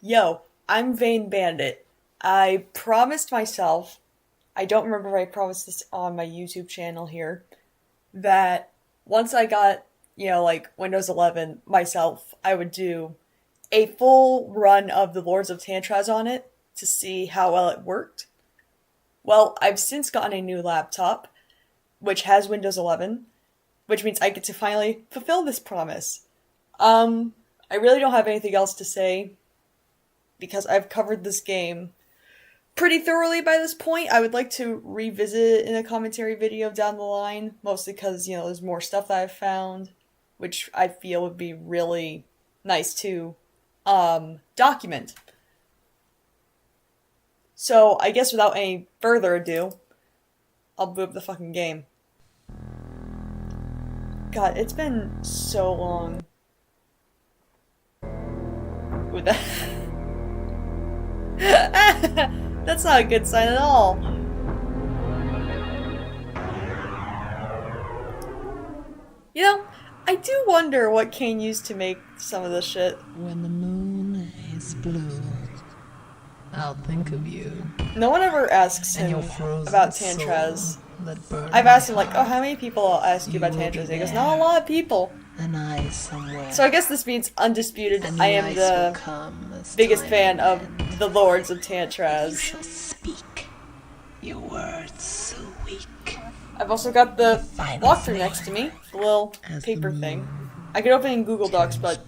Yo, I'm Vane Bandit. I promised myself, I don't remember if I promised this on my YouTube channel here, that once I got, like Windows 11 myself, I would do a full run of the Lords of Tantrazz on it to see how well it worked. Well, I've since gotten a new laptop, which has Windows 11, which means I get to finally fulfill this promise. I really don't have anything else to say because I've covered this game pretty thoroughly by this point. I would like to revisit it in a commentary video down the line, mostly because, there's more stuff that I've found, which I feel would be really nice to document. So, I guess without any further ado, I'll boot up the fucking game. God, it's been so long. With that. That's not a good sign at all. I do wonder what Kane used to make some of this shit. When the moon is blue, I'll think of you. No one ever asks him about Tantrazz. I've asked him, like, oh, how many people ask you about Tantrazz? He goes, not a lot of people. So I guess this means undisputed. I am the biggest fan of the Lords of Tantrazz. Speak your words so weak. I've also got the walkthrough next to me, the little paper thing. I could open it in Google Docs, but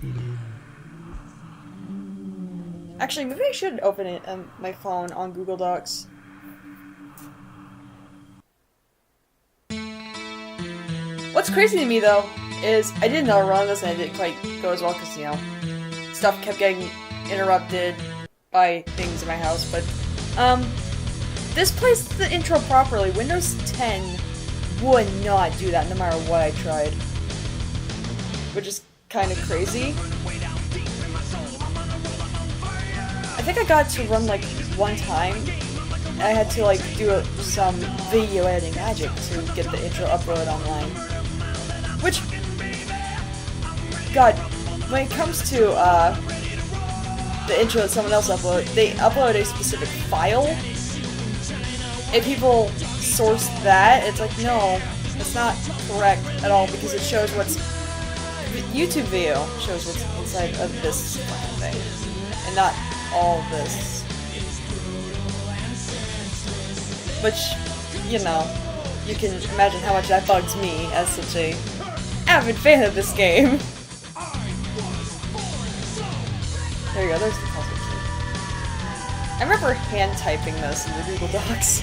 actually, maybe I should open it on my phone on Google Docs. What's crazy to me, though, is I did another run of this and it didn't quite go as well because, stuff kept getting interrupted by things in my house, but, this plays the intro properly. Windows 10 would not do that no matter what I tried. Which is kind of crazy. I think I got to run, like, one time, and I had to, like, do some video editing magic to get the intro uploaded online. Which, God, when it comes to, the intro that someone else uploaded, they upload a specific file. If people source that, it's like, no, it's not correct at all because it shows what's... The YouTube video shows what's inside of this fucking thing, and not all this. Which, you can imagine how much that bugs me as such a avid fan of this game. There you go, there's the puzzle key. I remember hand typing this in the Google Docs.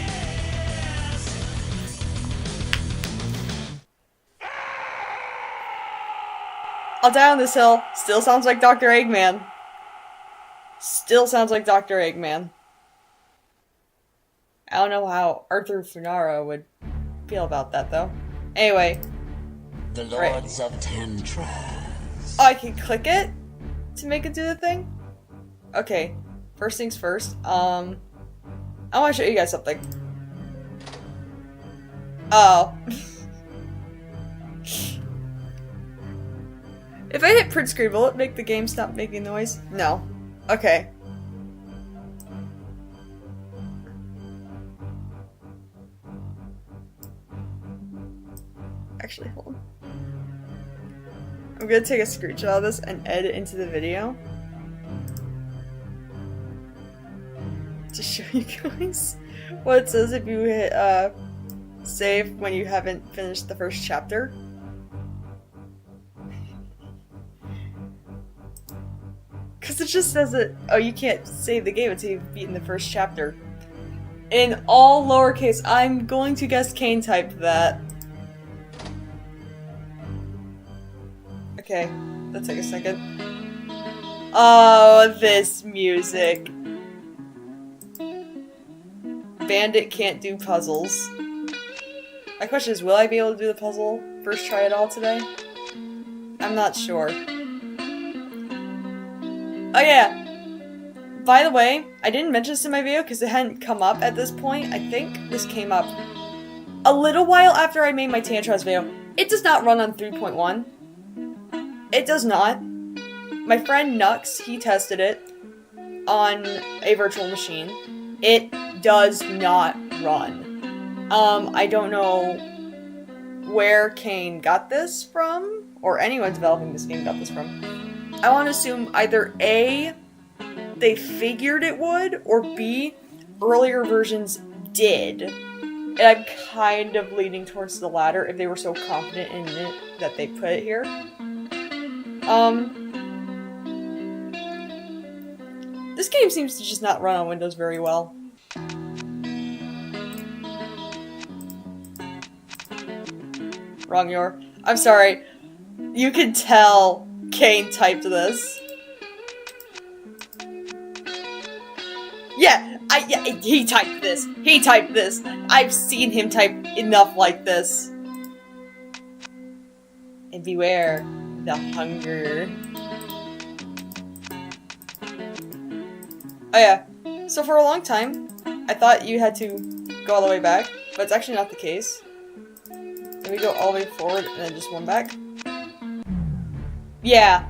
I'll die on this hill. Still sounds like Dr. Eggman. Still sounds like Dr. Eggman. I don't know how Arthur Funaro would feel about that, though. Anyway. The Lords of Tantrazz. Oh, I can click it to make it do the thing? Okay. First things first. I want to show you guys something. Oh. If I hit print screen, will it make the game stop making noise? No. Okay. Actually, hold on. I'm gonna take a screenshot of this and edit it into the video. To show you guys what it says if you hit, save when you haven't finished the first chapter. Because it just says that, oh, you can't save the game until you've beaten the first chapter. In all lowercase, I'm going to guess Kane typed that. Okay, that'll take a second. Oh, this music. Bandit can't do puzzles. My question is, will I be able to do the puzzle first try it all today? I'm not sure. Oh yeah, by the way, I didn't mention this in my video because it hadn't come up at this point. I think this came up a little while after I made my Tantrazz video. It does not run on 3.1. It does not. My friend Nux, he tested it. on a virtual machine, it does not run. I don't know where Kane got this from, or anyone developing this game got this from. I want to assume either A, they figured it would, or B, earlier versions did. And I'm kind of leaning towards the latter if they were so confident in it that they put it here. This game seems to just not run on Windows very well. Wrong Yor. I'm sorry. You can tell Kane typed this. Yeah, he typed this. He typed this. I've seen him type enough like this. And beware the hunger. Oh yeah, so for a long time, I thought you had to go all the way back, but it's actually not the case. And we go all the way forward and then just one back. Yeah.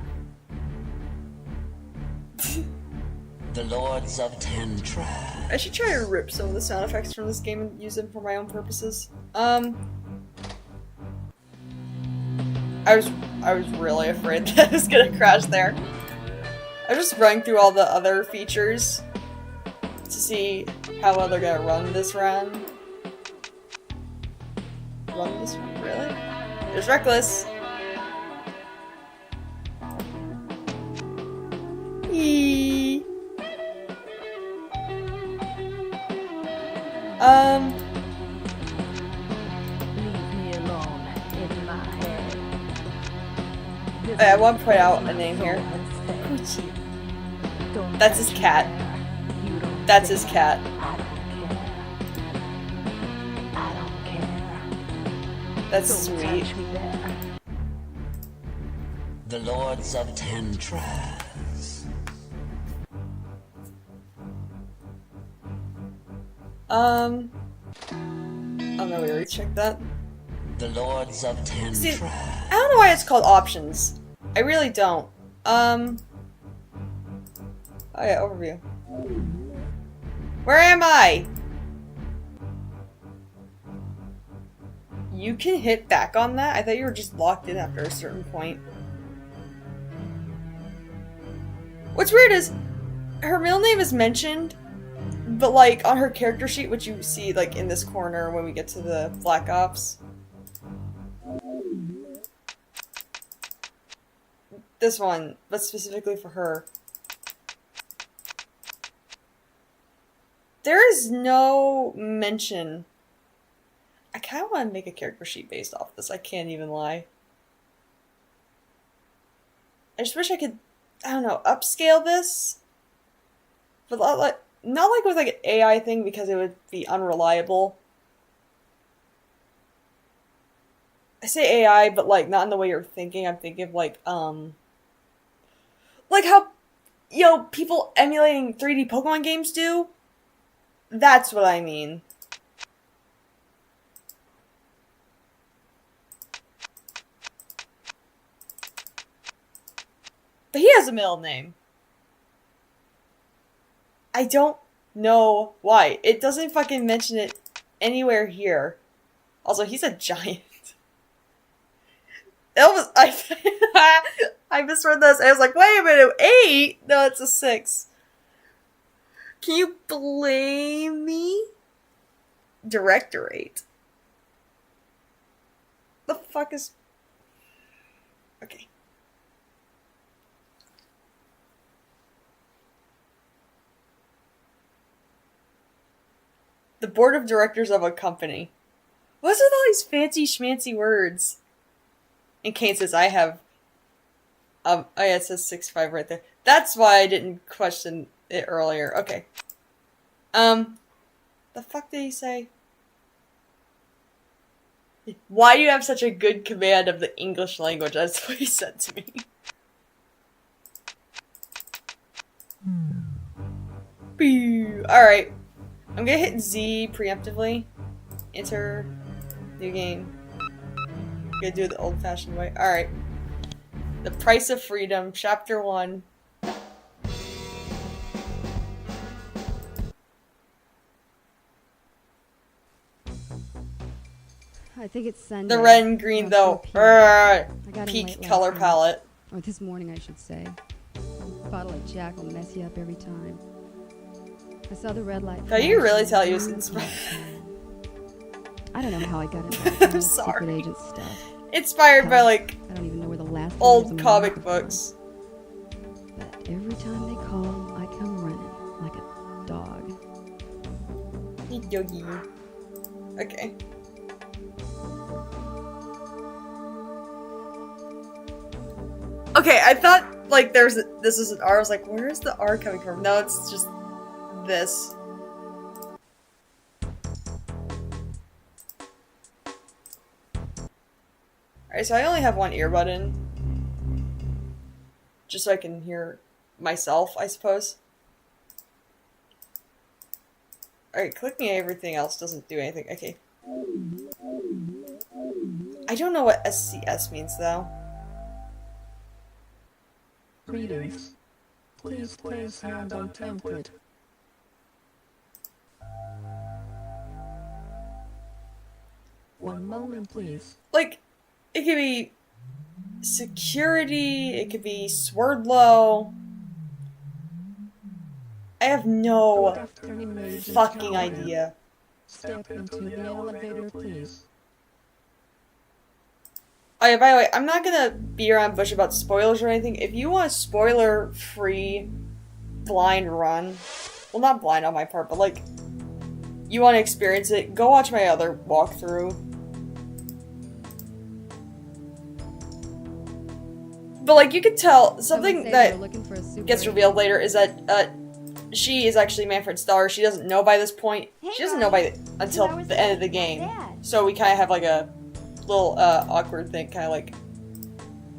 The Lords of Tantrazz. I should try to rip some of the sound effects from this game and use them for my own purposes. I was really afraid that I was gonna crash there. I'm just running through all the other features to see how well they're gonna run this run. Run this run? Really? There's Reckless. Eee. Leave me alone in my head. I want to point out a name here. That's his cat. That's his cat. I don't care. That's sweet. The Lords of Tantrazz. Oh no, we already checked that. The Lords of Tantrazz. See, I don't know why it's called options. I really don't. Oh yeah, overview. Where am I? You can hit back on that? I thought you were just locked in after a certain point. What's weird is, her middle name is mentioned, but like on her character sheet, which you see like in this corner when we get to the Black Ops. This one, but specifically for her. There is no mention. I kind of want to make a character sheet based off this. I can't even lie. I just wish I could, I don't know, upscale this. But not like with like an AI thing because it would be unreliable. I say AI, but like not in the way you're thinking. I'm thinking of like how, you know, people emulating 3D Pokemon games do. That's what I mean. But he has a middle name. I don't know why. It doesn't fucking mention it anywhere here. Also, he's a giant. I misread this. I was like, wait a minute, 8? No, it's a 6. Can you blame me? Directorate. The fuck is... Okay. The board of directors of a company. What's with all these fancy schmancy words? In cases I have... oh yeah, it says 6'5" right there. That's why I didn't question it earlier. Okay. The fuck did he say? Why do you have such a good command of the English language? That's what he said to me. Alright. I'm gonna hit Z preemptively. Enter. New game. I'm gonna do it the old-fashioned way. Alright. The Price of Freedom, Chapter 1. I think it's Sunday. The red and green, though. I got in Peak late color last night. palette. Or this morning, I should say. A bottle of Jack will mess you up every time. I saw the red light. Now you flash really and tell I he was knew inspired. I don't know how I got involved in I'm this sorry. secret agent stuff. Inspired by, Hell, like, I don't even know where the last old years of my comic life were. books. But every time they call, I come running like a dog. Yogi. Okay. Okay, I thought, like, this was an R. I was like, where is the R coming from? No, it's just this. Alright, so I only have one earbud in. Just so I can hear myself, I suppose. Alright, clicking everything else doesn't do anything. Okay. I don't know what SCS means, though. Greetings. Please place hand on template. One moment, please. Like, it could be security, it could be Swordlow. I have Good no afternoon, Agent fucking Callahan. idea. Step into the elevator, please. Oh yeah, by the way, I'm not gonna beat around the bush about spoilers or anything. If you want a spoiler-free blind run, well, not blind on my part, but like, you want to experience it, go watch my other walkthrough. But like, you could tell, something that gets revealed later is that she is actually Manfred's daughter. She doesn't know by this point. She doesn't know until the end of the game. So we kind of have like a little awkward thing, kind of like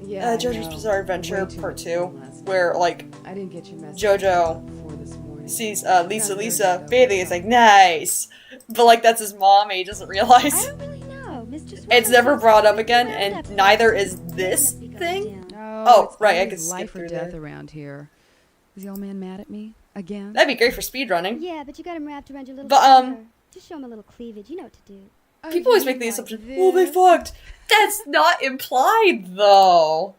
JoJo's Bizarre Adventure Part 2, where like I didn't get your message JoJo before this morning. sees Lisa bathing. It's like, nice, but like that's his mom and he doesn't realize. I don't really know. Mr. It's never brought up again, and neither is this thing. Oh, it's right, I always could skip life or through death there. around here. Is the old man mad at me again? That'd be great for speedrunning. Yeah, but you got him wrapped around your little But, finger. Just show him a little cleavage. You know what to do. People always make the assumption, oh, they fucked. That's not implied, though.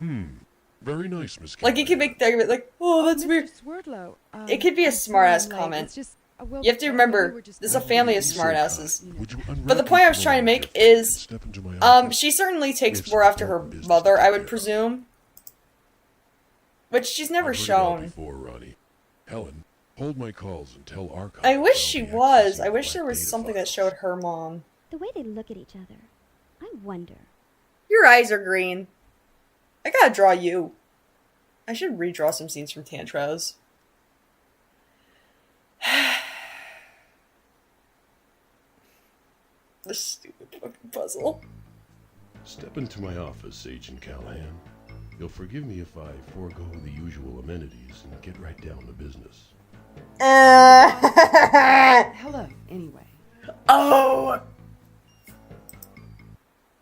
Very nice, Miss Like, you can make the argument, like, oh, that's weird. Swordlow, It could be a I'm sorry smart-ass I'm late. comment. It's just, well, You have to we remember, were just this is a talking family of about smartasses. Would you But the point I was trying to make is, she certainly takes more after her mother, I would presume. Which she's never shown. Before, Ronnie. Helen, hold my calls and tell Archive. I wish she about the was. access I to wish black there was data something that files. showed her mom. The way they look at each other. I wonder. Your eyes are green. I gotta draw you. I should redraw some scenes from Tantrazz. This stupid fucking puzzle. Step into my office, Agent Callahan. You'll forgive me if I forego the usual amenities and get right down to business. Hello, anyway. Oh!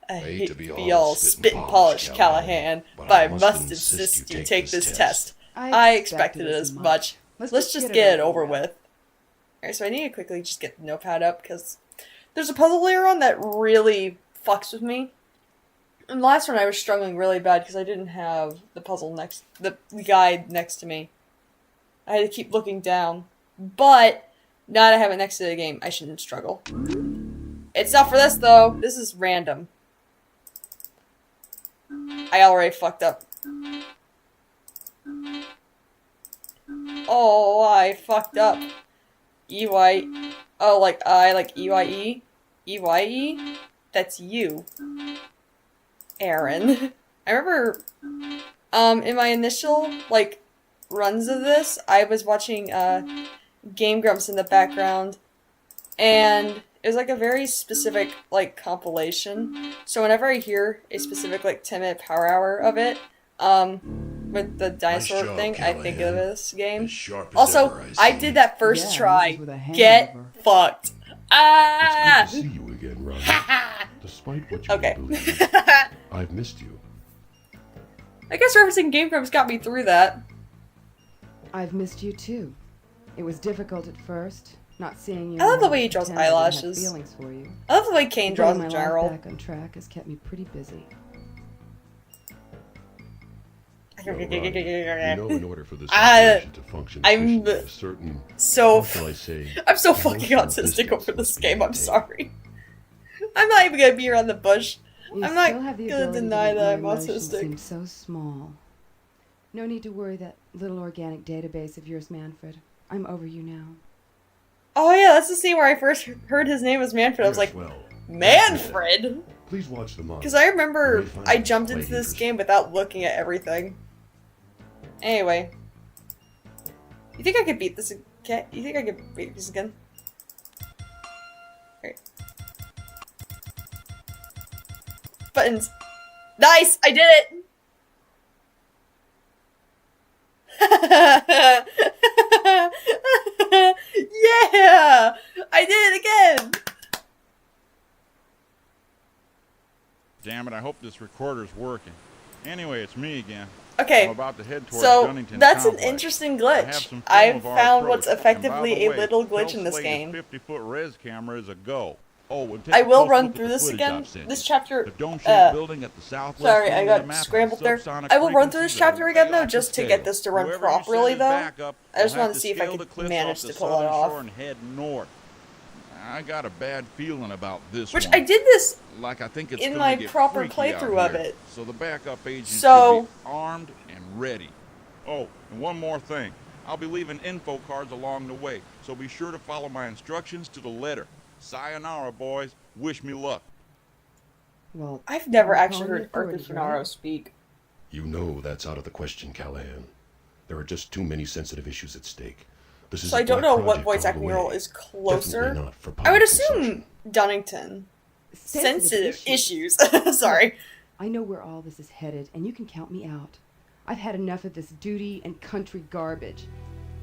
I hate hate to be be all spit and polish, Callahan, but I must insist you take this test. I expected it as much. Let's just get it over with. Alright, so I need to quickly just get the notepad up, because there's a puzzle later on that really fucks with me. In the last one I was struggling really bad because I didn't have the guide next to me. I had to keep looking down. But, now that I have it next to the game, I shouldn't struggle. It's not for this, though. This is random. I already fucked up. Oh, I fucked up. EY. Oh, like I, like EYE? EYE? That's you. Aaron. I remember, in my initial, like, runs of this, I was watching, Game Grumps in the background, and it was, like, a very specific, like, compilation. So whenever I hear a specific, like, 10-minute power hour of it, with the dinosaur job, thing, I think of this game. As sharp as Also, ever, I see. did that first Yeah, try. this is with a Get hangover. fucked. Ah! It's good to see you again, Ronnie. Despite what you Okay. may believe, I've missed you. I guess referencing Game Grumps got me through that. I've missed you too. It was difficult at first, Not seeing you. I love the and way he draws pretend I didn't have eyelashes. Feelings for you. I love the way Kane draws Getting in my life general. back on track has kept me pretty busy. Well, Ronnie, you know, in order for this I- operation to function I'm efficiently, a certain, So how shall I say, I'm so fucking emotional autistic distance over this must be game. I'm maintained. sorry. I'm not even gonna be around the bush. You I'm not still have the gonna ability to deny make that my I'm emotions autistic. seem so small. No need to worry that little organic database of yours, Manfred. I'm over you now. Oh yeah, that's the scene where I first heard his name was Manfred. I was Yes, like, well, Manfred? please watch the monitor. Because I remember You may find I it jumped quite into this interesting. game without looking at everything. Anyway. You think I could beat this again? You think I could beat this again? Great. Buttons. Nice! I did it! Yeah! I did it again! Damn it, I hope this recorder's working. Anyway, it's me again. Okay, I'm about to head towards so Dunnington that's an Complex. interesting I have glitch. some film I've of our found approach. what's And by effectively the a way, little glitch tell in this Slade's game. 50-foot res camera is a go. Oh, and take I a will close run look at through the this footage again. I've sent This you. chapter, The dome-shaped building at the southwest sorry, I end of the got map scrambled with there. subsonic I will run through this frequencies chapter that are again way though, off just the to get scale. this to run Whoever you send properly as though. backup I just will wanted have to see if I scale the could cliffs manage off to the pull it southern off. shore and head north. I got a bad feeling about this Which one. I did this Like I think it's in gonna my get proper freaky out playthrough of here. it. So the backup agent So- should be armed and ready. Oh, and one more thing. I'll be leaving info cards along the way, so be sure to follow my instructions to the letter. Sayonara, boys. Wish me luck. Well, I've never I'm actually calling heard the Arthur authorities, Finaro right? speak. You know that's out of the question, Callahan. There are just too many sensitive issues at stake. This is So a I don't black know what project voice all acting the role way. is closer. Definitely not for I would public assume consumption. Dunnington. Sensitive issues. Sorry. I know where all this is headed, and you can count me out. I've had enough of this duty and country garbage.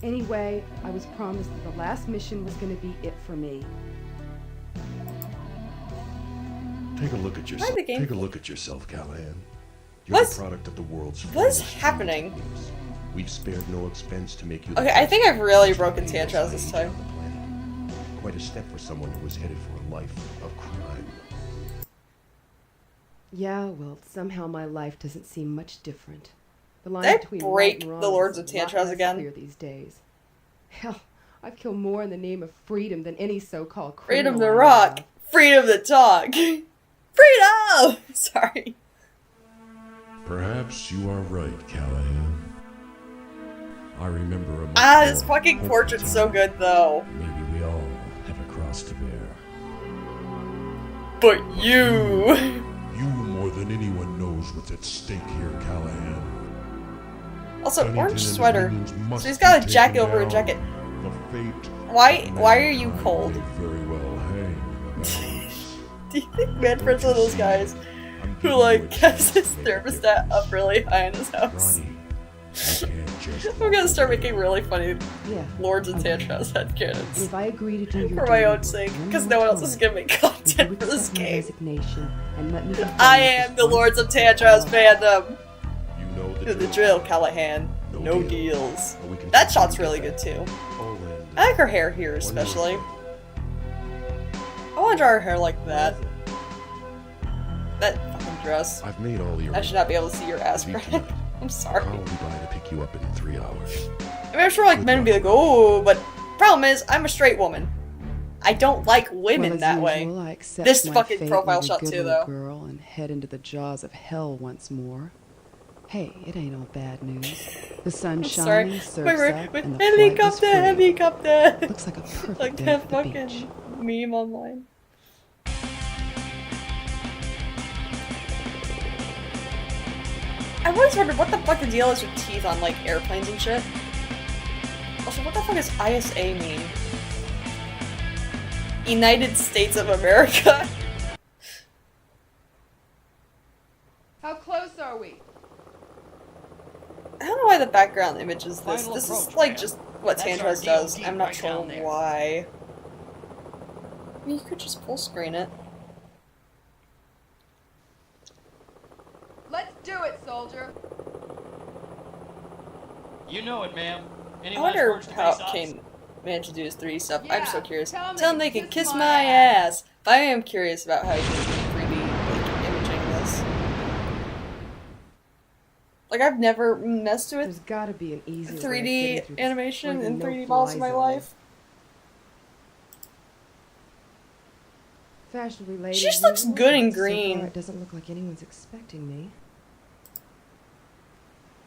Anyway, I was promised that the last mission was going to be it for me. Take a look at yourself. the game. Take a look at yourself, Callahan. You're What's- the product of the world's what is finest human happening? techniques. We've spared no expense to make you the Okay, I best think I've really most broken valuable Tantrazz this society time. on the planet. Quite a step for someone who was headed for a life of crime. Yeah, well, somehow my life doesn't seem much different. The line Did I between break right and wrong the Lords is of a lot Tantrazz less again? clear these days. Hell, I've killed more in the name of freedom than any so-called Freedom criminal to I know rock. of. Freedom to talk. Freedom! Sorry. Perhaps you are right, Callahan. I remember a much This more fucking hopeful portrait's so time. good though. Maybe we all have a cross to bear. But you. You more than anyone knows what's at stake here, Callahan. Also, Dunnington orange and his sweater. minions must So he's got be a jacket taken over a down. jacket. The fate Why- of why are you mankind cold? may very well hang in the balance. Do you think Manfred's one of those guys I'm who, giving like, you a has chance his to make a thermostat difference. up really high in his house? Ronnie, you can't just I'm gonna start making really funny Yeah. Lords of okay. Tantrazz And headcanons. if I agree to do your For my dirty own work sake, one because more no one else time, is gonna make would you content for this accept my game. resignation and let me be done I with am this the one Lords of for Tantrazz all? fandom. You know Do the drill, Callahan. No deals. But we can That continue shot's to really get good too. Oh, and, I like her hair here one more especially. thing. I want to draw her hair like that. That fucking dress. I've made all your I should not be able to see your ass Leave crack. tonight. I'm sorry. I'll be by to pick you up in 3 hours. I mean, I'm sure like men would be like, oh, but problem is, I'm a straight woman. I don't like women Well, as that way. usual, I accept This my fucking fate profile like a shot good too, little though. girl and head into the jaws of hell once more. Hey, it ain't all bad news. The sun's Sorry. shining, surf's Wait, up, wait, and the flight is helicopter, free. helicopter. Looks like a perfect Like day that for the beach. fucking meme online. I've always wondered what the fuck the deal is with teeth on like airplanes and shit. Also, what the fuck does ISA mean? United States of America. How close are we? I don't know why the background image is this. Final This is approach, like ma'am. just what That's Tantrazz our does. DOD I'm not right sure down there. why. I mean, you could just full screen it. Let's do it, soldier. You know it, ma'am. Any I last wonder words to how face it ops? came. managed to do his 3D stuff. I'm Yeah, so curious. tell Tell me, them they can kiss kiss my my ass. ass. But I am curious about how you can 3D like, imaging this. Like, I've never messed with There's gotta be an easier way of 3D getting through this animation friggin' and 3D no-fly models in my zone. life. Fashionably lady. She just looks usual, good in but so green. far it doesn't look like anyone's expecting me.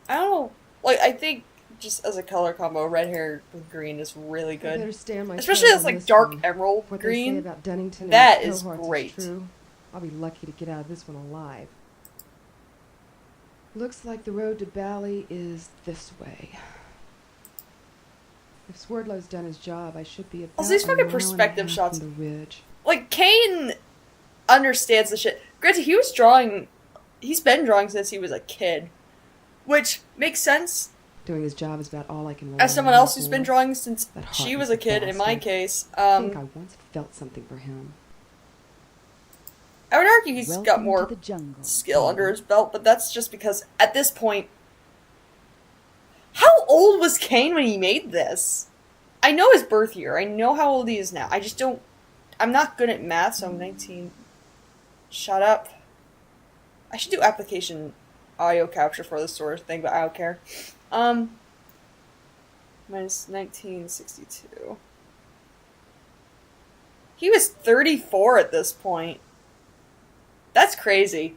I don't know. Like, I think just as a color combo, red hair with green is really I better good. stay on my Especially toes as on like this dark one. emerald What they say green. about Dunnington and That his is cohorts great. true. I'll be lucky to get out of this one alive. Looks like the road to Bali is this way. If Swerdlow's done his job, I should be about Also, these a fucking mile and a perspective half shots. from the ridge. Like, Kane understands the shit. Granted, he's been drawing since he was a kid. Which makes sense Doing his job is about all I can rely as someone on him else who's been for. drawing since That she heartless was a kid, in my bastard. case. I think I once felt something for him. I would argue he's Welcome got more to the jungle. skill under his belt, but that's just because at this point, how old was Kane when he made this? I know his birth year. I know how old he is now. I just don't. I'm not good at math, so I'm 19. Shut up. I should do application audio capture for this sort of thing, but I don't care. Minus 1962. He was 34 at this point. That's crazy.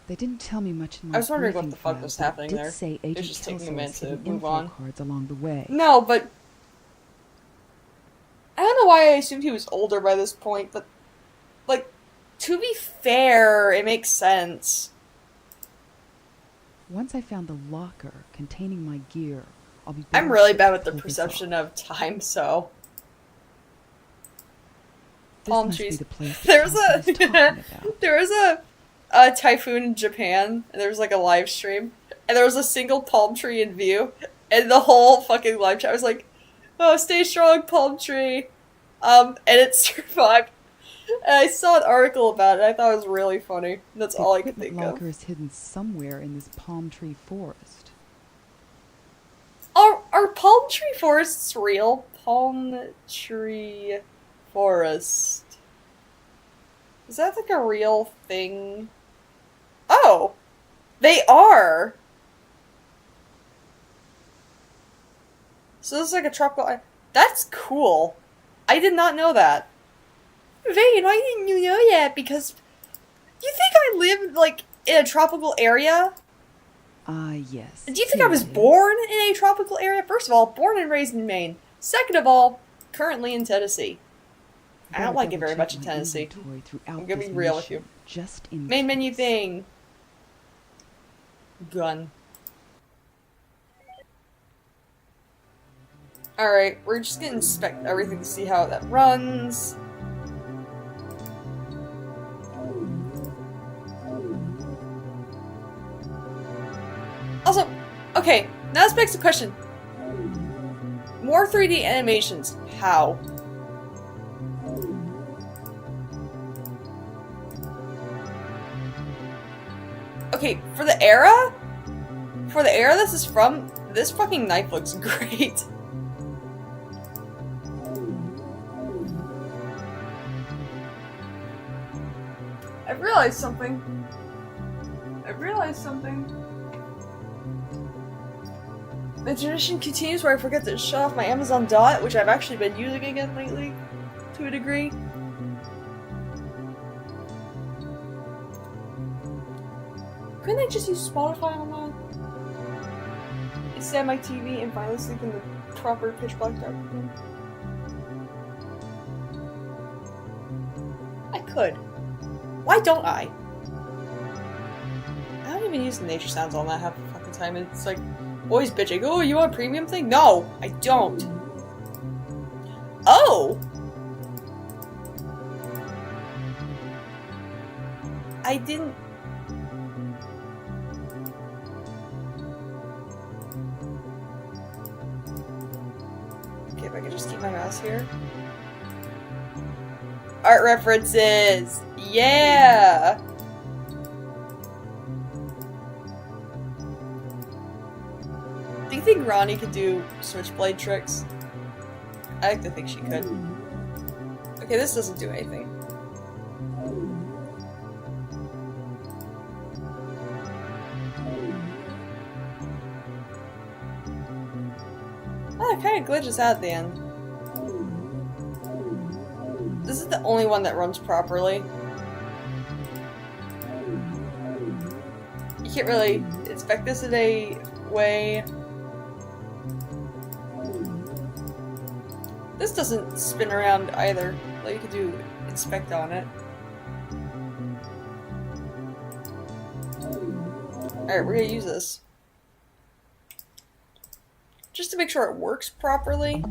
They didn't tell me much in my I was wondering what briefing the fuck file, was but happening did there. say It was Agent just taking a Kelso minute has to hidden move info on. cards along the way. No, but I don't know why I assumed he was older by this point, but like, to be fair, it makes sense. Once I found the locker containing my gear, I'll be better I'm really equipped bad to with the pull this perception off. of time, so This palm must be trees. the place that There's Kelso was talking about. there was a typhoon in Japan, and there was like a live stream, and there was a single palm tree in view, and the whole fucking live chat was like, "Oh, stay strong, palm tree," and it survived. And I saw an article about it. I thought it was really funny. That's The all I could equipment think locker of. is hidden somewhere in this palm tree forest. Are palm tree forests real? Palm tree forest. Is that like a real thing? Oh! They are! So this is like a tropical... That's cool. I did not know that. Vane, why didn't you know that? Because... Do you think I live, like, in a tropical area? Ah, yes. Do you think I was here it is. born in a tropical area? First of all, born and raised in Maine. Second of all, currently in Tennessee. I don't Better like it very double-check much in my Tennessee. inventory throughout I'm gonna this be real with mission, you. Just in Main menu case. thing. Gun. Alright, we're just gonna inspect everything to see how that runs. Also, okay, now this begs the question. More 3D animations. How? Okay, for the era? For the era this is from, this fucking knife looks great. I've realized something. The tradition continues where I forget to shut off my Amazon Dot, which I've actually been using again lately, to a degree. Couldn't I just use Spotify on that? Instead of my TV and finally sleep in the proper pitch black dark room? I could. Why don't I? I don't even use the nature sounds on that half the fucking time. It's like always bitching. Oh, you want a premium thing? No, I don't. Oh! I didn't. Okay, if I could just keep my mouse here. Art references! Yeah! Do you think Ronnie could do switchblade tricks? I like to think she could. Okay, this doesn't do anything. Oh, it kind of glitches out at the end. This is the only one that runs properly. You can't really inspect this in a way. This doesn't spin around either. Like you could do inspect on it. Alright, we're gonna use this. Just to make sure it works properly.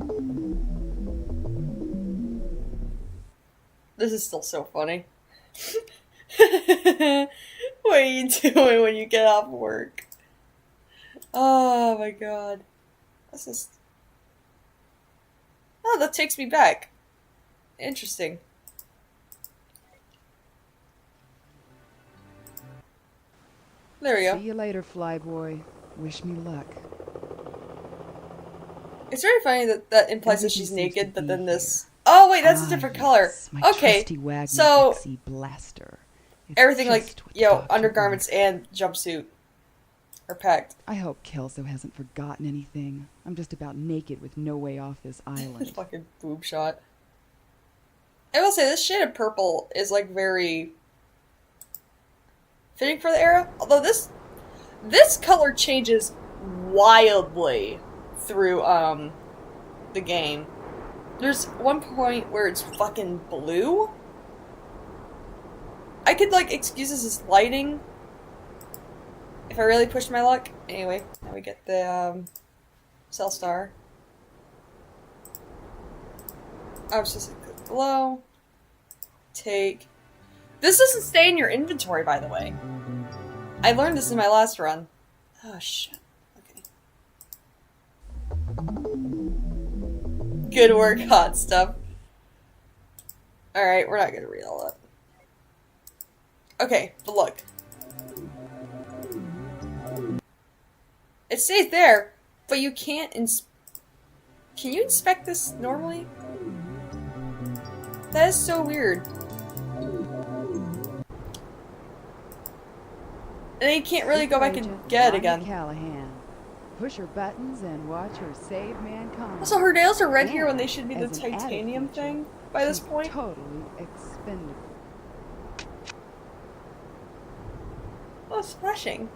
This is still so funny. What are you doing when you get off work? Oh my god. This is... Oh, that takes me back. Interesting. There we go. See you later, flyboy. Wish me luck. It's very funny that that implies that she's Everything seems naked, to but be then this... here. Oh wait, that's a different color. Yes, my Okay, trusty Wagner so XC blaster. It's everything like, just what you know, Dr. undergarments and jumpsuit are packed. I hope Kelso hasn't forgotten anything. I'm just about naked with no way off this island. Fucking boob shot. I will say, this shade of purple is like very fitting for the era. Although this color changes wildly through the game. There's one point where it's fucking blue. I could like excuse this as lighting if I really pushed my luck. Anyway, now we get the Cell Star. I was just like, click below. Take. This doesn't stay in your inventory, by the way. I learned this in my last run. Oh shit. Okay. Good work, hot stuff. Alright, we're not gonna read all that. Okay, but look. It stays there, but you can't Can you inspect this normally? That is so weird. And then you can't really go back and get it again. Callahan. Push her buttons and watch her save mankind. Also, her nails are red here when they And should be the as an added titanium feature, thing by this she's point. Totally expendable. Oh, splashing.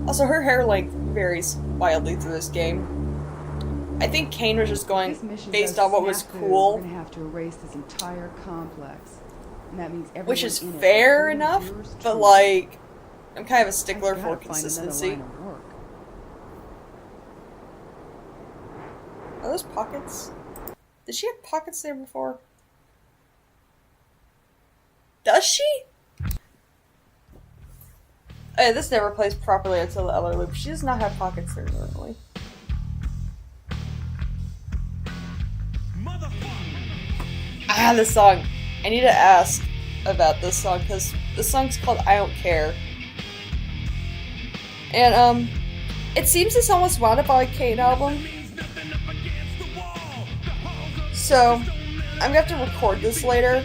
Also, her hair length varies wildly through this game. I think Kane was just going This mission based goes on what was snafu. cool, We're gonna have to erase this entire complex. And that means everyone which is in it, fair including enough, yours but truly. like, I'm kind of a stickler I've for gotta find another consistency. line of work. Are those pockets? Did she have pockets there before? Does she? Hey, this never plays properly until the other loop. She does not have pockets there normally. Ah, this song. I need to ask about this song, because the song's called I Don't Care. And, it seems this song was wound up on a Kane album. So, I'm gonna have to record this later.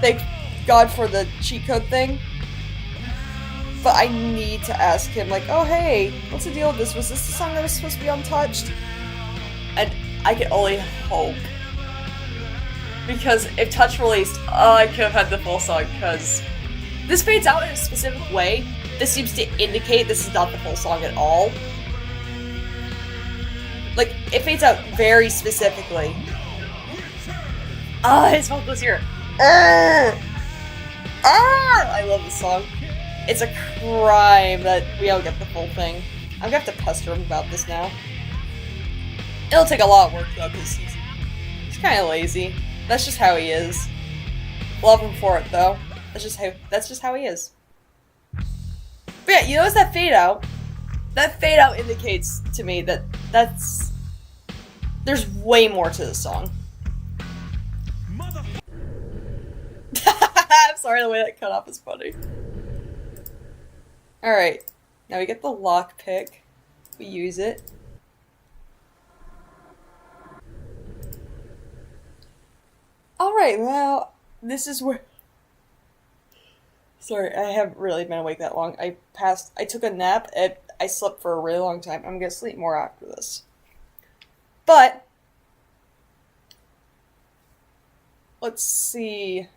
Thank God for the cheat code thing. But I need to ask him, like, oh hey, what's the deal with this? Was this the song that was supposed to be untouched? And I can only hope. Because if Touch released, I could have had the full song, because this fades out in a specific way. This seems to indicate this is not the full song at all. Like, it fades out very specifically. Ah, his vocals here. I love this song. It's a crime that we don't get the full thing. I'm gonna have to pester him about this now. It'll take a lot of work though, because he's kind of lazy. That's just how he is. Love him for it though. That's just how he is. But yeah, you notice that fade out? That fade out indicates to me that there's way more to this song. I'm sorry, the way that cut off is funny. Alright. Now we get the lockpick. We use it. Alright, well, this is where... Sorry, I haven't really been awake that long. I took a nap, and I slept for a really long time. I'm gonna sleep more after this. But... let's see...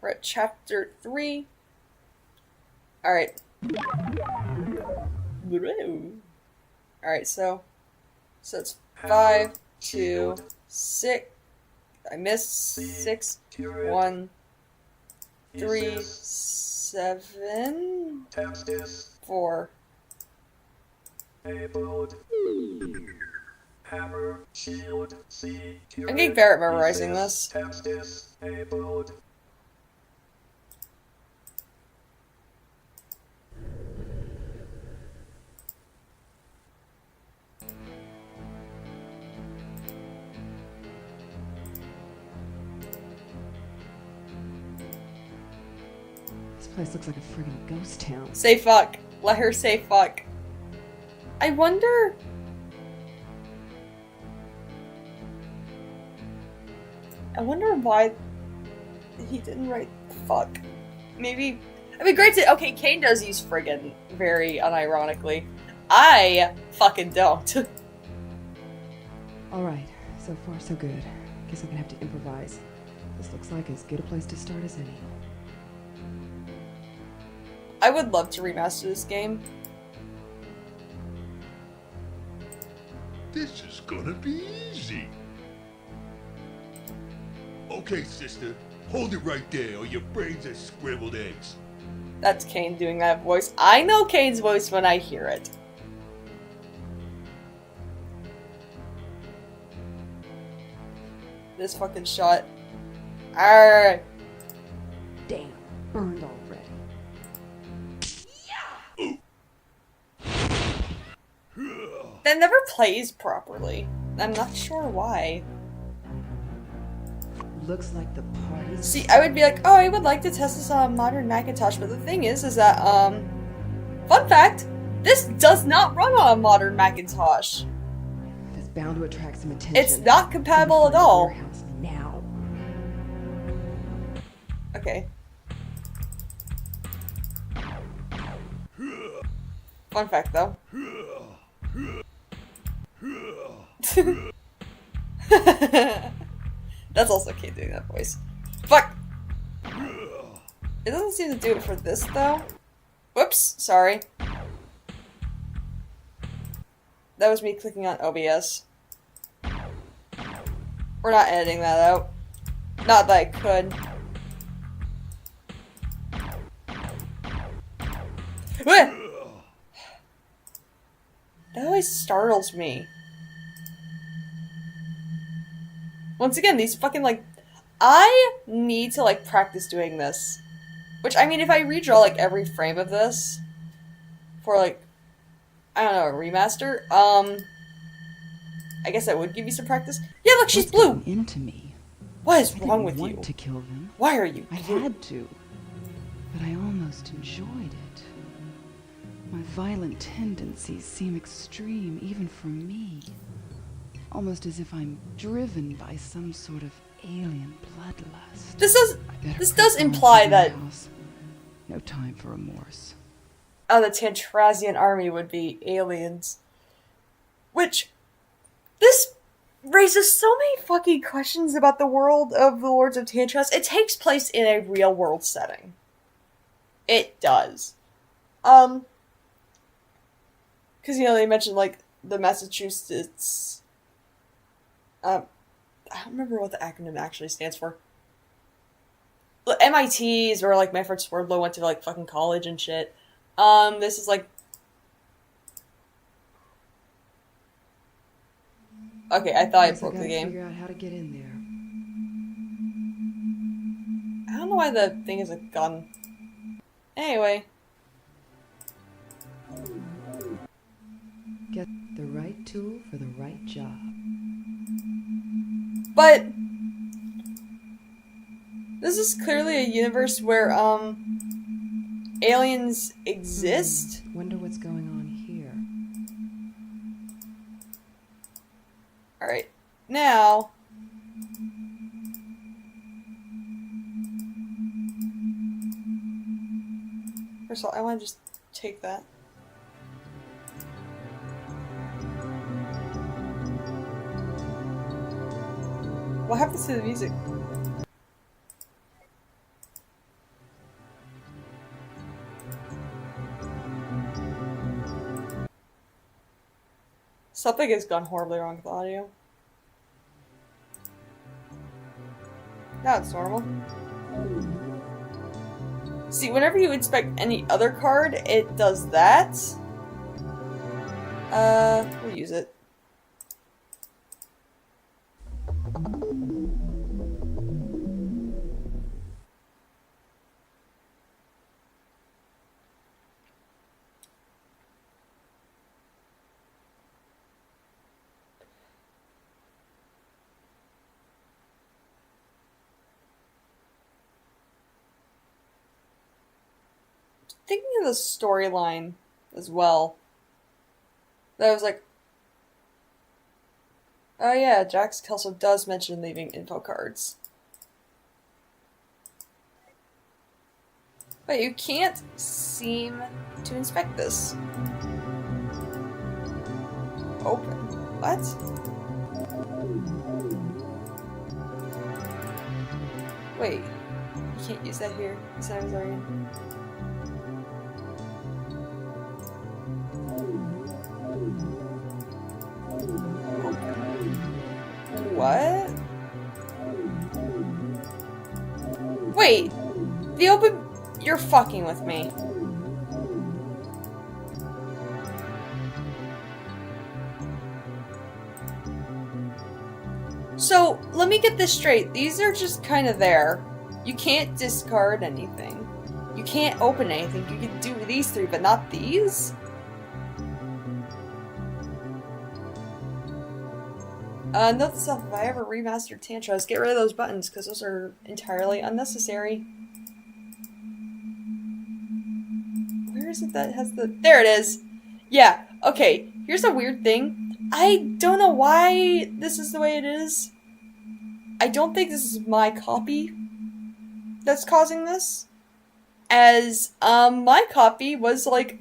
We're at chapter 3. Alright. Alright, so it's 5, 2, 6. I missed 6, 1, 3, 7, 4. I'm getting better at memorizing this. This place looks like a friggin' ghost town. Say fuck. Let her say fuck. I wonder... why he didn't write fuck. Maybe... I mean, granted, okay, Kane does use friggin' very unironically. I fucking don't. Alright, so far so good. Guess I'm gonna have to improvise. This looks like as good a place to start as any. I would love to remaster this game. This is gonna be easy. Okay, sister, hold it right there, or your brains are scrambled eggs. That's Kane doing that voice. I know Kane's voice when I hear it. This fucking shot. Arrgh. Damn, burned already. That never plays properly. I'm not sure why. Looks like the party's... See, I would be like, oh, I would like to test this on modern Macintosh, but the thing is that, fun fact, this does not run on a modern Macintosh. That's bound to attract some attention. It's not compatible at all. Warehouse now. Okay. Fun fact, though. That's also Kate doing that voice. Fuck! It doesn't seem to do it for this, though. Whoops, sorry. That was me clicking on OBS. We're not editing that out. Not that I could. That always startles me. Once again, these fucking, like... I need to, like, practice doing this. Which, I mean, if I redraw, like, every frame of this... for, like... I don't know, a remaster? I guess that would give you some practice. Yeah, look, she's blue! What's gotten into me? What is I wrong didn't with you? want to kill them. Why are you I blue? had to, but I almost enjoyed it. My violent tendencies seem extreme even for me. Almost as if I'm driven by some sort of alien bloodlust. This does imply that no time for remorse. the Tantrazian army would be aliens. Which, this raises so many fucking questions about the world of the Lords of Tantrazz. It takes place in a real world setting. It does. Because, you know, they mentioned, like, the Massachusetts... I don't remember what the acronym actually stands for. MIT is where, like, Manfred Swerdlow went to, like, fucking college and shit. This is, like... Okay, I thought I broke the game. Figure out how to get in there. I don't know why the thing is a gun. Anyway. Get the right tool for the right job. But this is clearly a universe where aliens exist. Wonder what's going on here. Alright, now... First of all, I want to just take that. What happens to the music? Something has gone horribly wrong with the audio. Now it's normal. See, whenever you inspect any other card, it does that. We'll use it. Thinking of the storyline as well. That was like, oh yeah, Jax Kelso does mention leaving info cards. But you can't seem to inspect this. Open. What? Wait. You can't use that here. Is that already in? What? Wait, the open... You're fucking with me. So, let me get this straight. These are just kind of there. You can't discard anything. You can't open anything. You can do these three, but not these? Note to self, if I ever remastered Tantrazz, get rid of those buttons, because those are entirely unnecessary. Where is it that has the... There it is! Yeah, okay, here's a weird thing. I don't know why this is the way it is. I don't think this is my copy that's causing this. As, my copy was, like,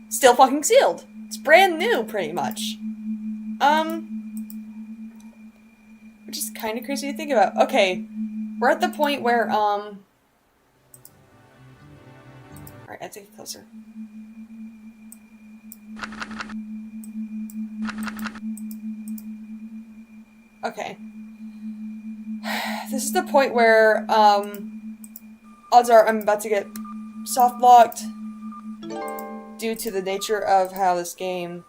still fucking sealed. It's brand new, pretty much. Which is kind of crazy to think about. Okay, we're at the point where, alright, I take it closer. Okay. This is the point where, odds are I'm about to get soft locked due to the nature of how this game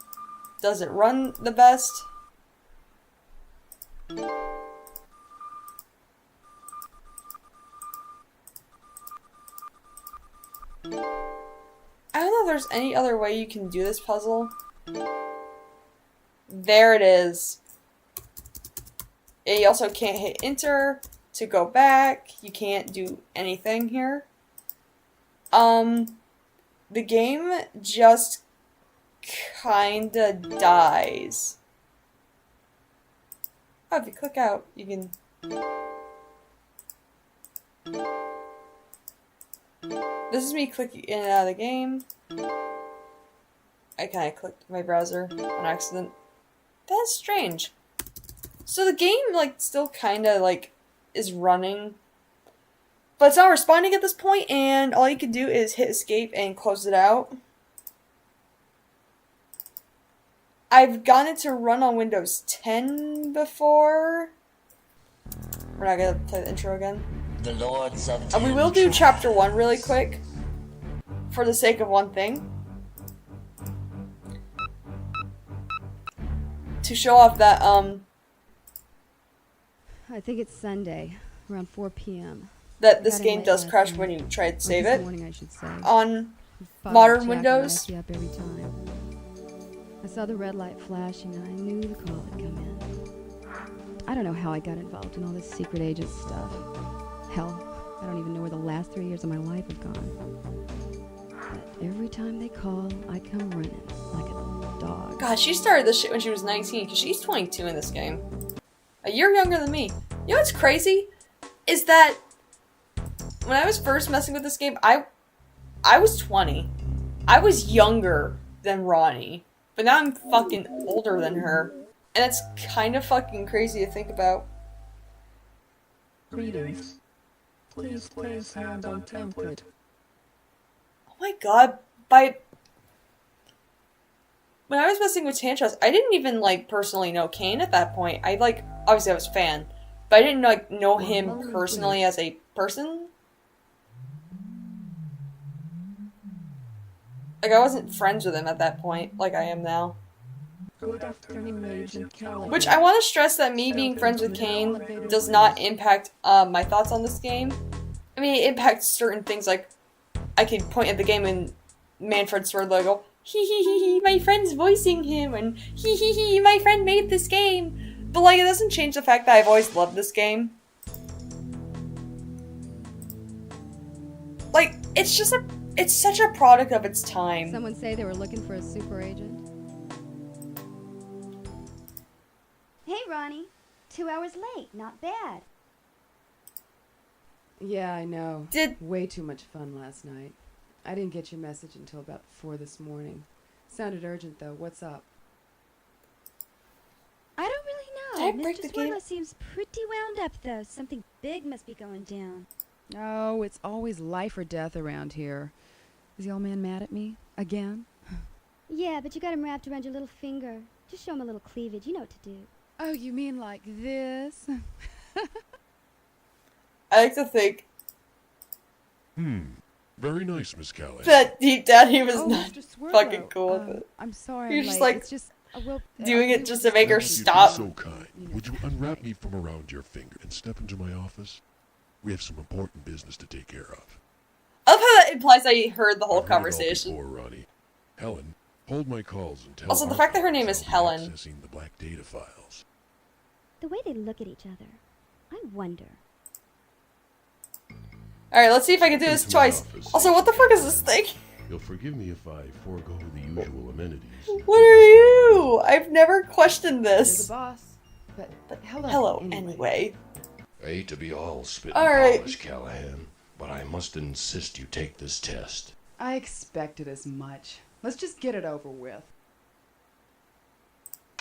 doesn't run the best. I don't know if there's any other way you can do this puzzle. There it is. You also can't hit enter to go back. You can't do anything here. The game just kinda dies. Oh, if you click out, you can... This is me clicking in and out of the game. I kinda clicked my browser on accident. That's strange. So the game, like, still kinda, like, is running. But it's not responding at this point, and all you can do is hit escape and close it out. I've gotten it to run on Windows 10 before. We're not gonna play the intro again. The Lords of Tantrazz. And we will do chapter 1 really quick. For the sake of one thing. To show off that, I think it's Sunday, around 4 p.m. that this game does crash when you try to save it. Morning, I should say. On Father modern Jack Windows. messed you up every time. I saw the red light flashing and I knew the call had come in. I don't know how I got involved in all this secret agent stuff. Hell, I don't even know where the last 3 years of my life have gone. But every time they call, I come running like a dog. God, she started this shit when she was 19, because she's 22 in this game. A year younger than me. You know what's crazy? Is that when I was first messing with this game, I was 20. I was younger than Ronnie. But now I'm fucking older than her. And it's kind of fucking crazy to think about. Greetings. Please place hand on template. Oh my god, when I was messing with Tantrazz, I didn't even, like, personally know Kane at that point. Obviously I was a fan, but I didn't, like, know him personally as a person. Like, I wasn't friends with him at that point, like I am now. Good afternoon, Agent Callahan. Which I want to stress that me being friends with Kane does not impact my thoughts on this game. I mean, it impacts certain things, like I could point at the game and Manfred's sword logo, hee hee hee hee, my friend's voicing him, and hee hee hee, my friend made this game. But like, it doesn't change the fact that I've always loved this game. Like, it's such a product of its time. Someone say they were looking for a super agent. Hey, Ronnie. 2 hours late. Not bad. Yeah, I know. Way too much fun last night. I didn't get your message until about 4 this morning. Sounded urgent, though. What's up? I don't really Did I know. break Mr. the game? Swirlo seems pretty wound up, though. Something big must be going down. Oh, it's always life or death around here. Is the old man mad at me? Again? Yeah, but you got him wrapped around your little finger. Just show him a little cleavage. You know what to do. Oh, you mean like this? I like to think Very nice, Miss Callahan. that deep down he was Oh, not Mr. Swirlo. fucking cool with it. I'm sorry. You're I'm just late. like It's just, well, doing we it were just to make her Now, if you'd be stop. so kind, would you unwrap me from around your finger and step into my office? We have some important business to take care of. I love how that implies I heard the whole I've heard it all conversation. before, Ronnie. Helen, hold my calls and tell Also, the our fact that her colleagues name is I'll be Helen. accessing the black data files. The way they look at each other. I wonder. Alright, let's see if I can do this Into my twice. office, Also, what the fuck is this thing? You'll forgive me if I forego the usual amenities. What are you? I've never questioned You're the this. boss. But hello. Hello, anyway. I hate to be all spit All and right. polish, Callahan, but I must insist you take this test. I expected as much. Let's just get it over with.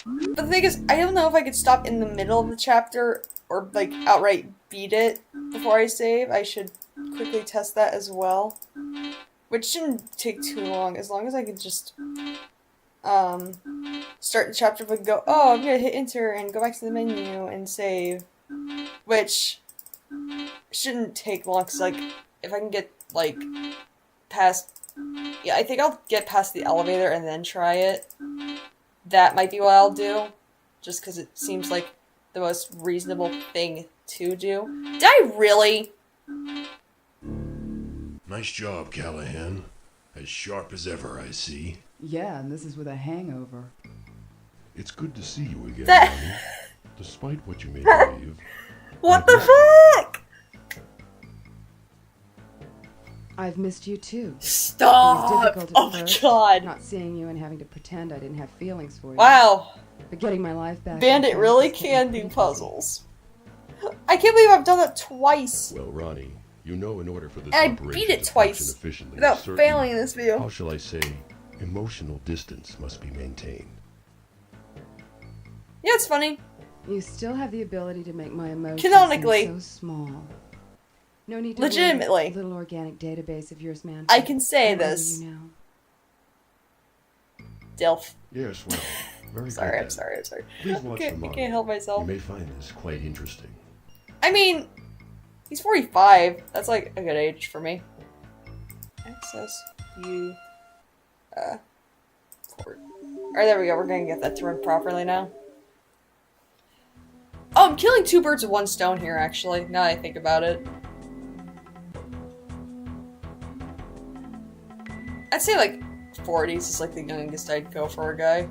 But the thing is, I don't know if I could stop in the middle of the chapter or, like, outright beat it before I save. I should quickly test that as well. Which shouldn't take too long, as long as I can just, start the chapter and go, oh, I'm gonna hit enter and go back to the menu and save. Which shouldn't take long, because, like, if I can get, like, past... Yeah, I think I'll get past the elevator and then try it. That might be what I'll do. Just because it seems like the most reasonable thing to do. Did I really? Nice job, Callahan. As sharp as ever, I see. Yeah, and this is with a hangover. It's good to see you again, That- Ronnie. Despite what you may believe. What the fuck? I've missed you too. It was Stop! difficult at Oh my first, god. not seeing you and having to pretend I didn't have feelings for you. Wow. But getting my life back. Bandit in really practice can was do pretty puzzles. I can't believe I've done that twice. Well, Ronnie, you know in order for this And I operation beat it to twice function efficiently, without a certain, failing in this video. how shall I say, emotional distance must be maintained. Yeah, it's funny. easy. You still have the ability to make my emotions Canonically. seem so small. No need to Legitimately. worry. Little organic database of yours, man. I can say Who are this. you now? Dilf. Yes, well, very Sorry, good. I'm then. sorry, I'm sorry. Please I watch can't, the I monitor. can't help myself. You may find this quite interesting. I mean, he's 45. That's like a good age for me. Access view. Port. Alright, there we go. We're gonna get that to run properly now. Oh, I'm killing two birds with one stone here, actually, now that I think about it. I'd say, like, 40s is, like, the youngest I'd go for a guy.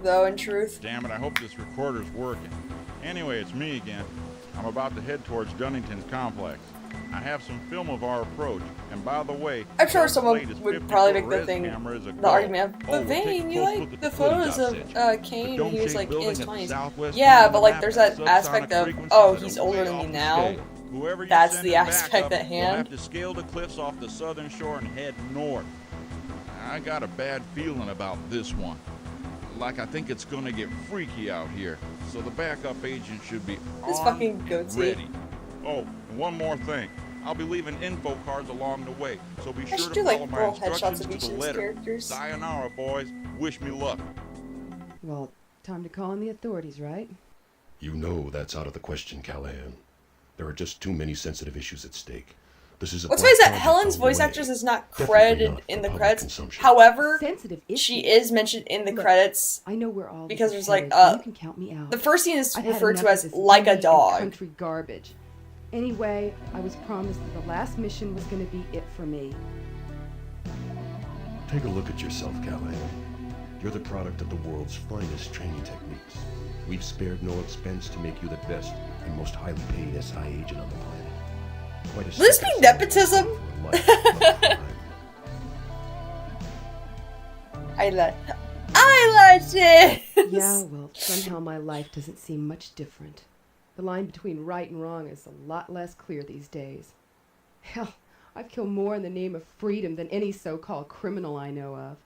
Though, in truth. Damn it, I hope this recorder's working. Anyway, it's me again. I'm about to head towards Dunnington's complex. I have some film of our approach. And by the way, I'm sure the someone latest would probably 50-foot make the res thing, camera is a the go. argument of, Oh, but we'll take a Vane, you close like look at the footage photos I of sent you. Kane The when he was dome-shaped like in building his at the 20s. southwest Yeah, end of but the like map there's has that aspect subsonic of, frequencies oh, that he's are older way than off me the now. scale. Whoever you That's send the it back aspect up at will have hand. to scale the cliffs off the southern shore and head north. I got a bad feeling about this one. Like I think it's gonna get freaky out here. So the backup agent should be This on fucking goatee. ready. Oh, and one more thing. I'll be leaving info cards along the way, so be I sure should to do like follow my little headshots instructions of to each the of these letter. characters. Sayonara, boys. Wish me luck. Well, time to call in the authorities, right? You know that's out of the question, Callahan. There are just too many sensitive issues at stake. This is a What's black funny is that project Helen's all the voice way. actress is not Definitely credited not in for the public credits. consumption. However, Sensitive issue. she is mentioned in the Look, credits I know where all because this is there's like headed, and you can count me out. the first scene is I've had referred to enough as of this like a bully and dog. country garbage. Anyway, I was promised that the last mission was going to be it for me. Take a look at yourself, Callahan. You're the product of the world's finest training techniques. We've spared no expense to make you the best and most highly paid SI agent on the planet. Quite a Will this be stepping nepotism? stone for a life of crime. I like it. Yeah, well, somehow my life doesn't seem much different. The line between right and wrong is a lot less clear these days. Hell, I've killed more in the name of freedom than any so-called criminal I know of.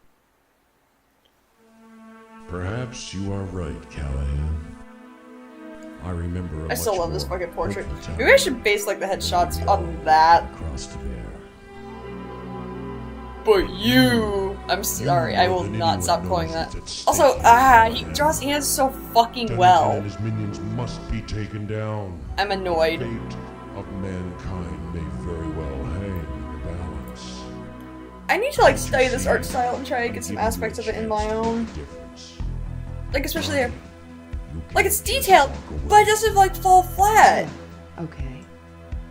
Perhaps you are right, Callahan. I remember a I still much love this more fucking portrait. hopeful time Maybe I should base like the headshots on that. across the air. But you, I'm sorry, I will more than not stop anyone calling knows that. it's at Also, stake he here. draws hands so fucking Duncan well. and his minions must be taken down. I'm The annoyed. fate of mankind may very well hang in the balance. I need to like study this art style and try to get some aspects of it in my own. Like especially there. Like it's detailed, but it doesn't like fall flat. Okay.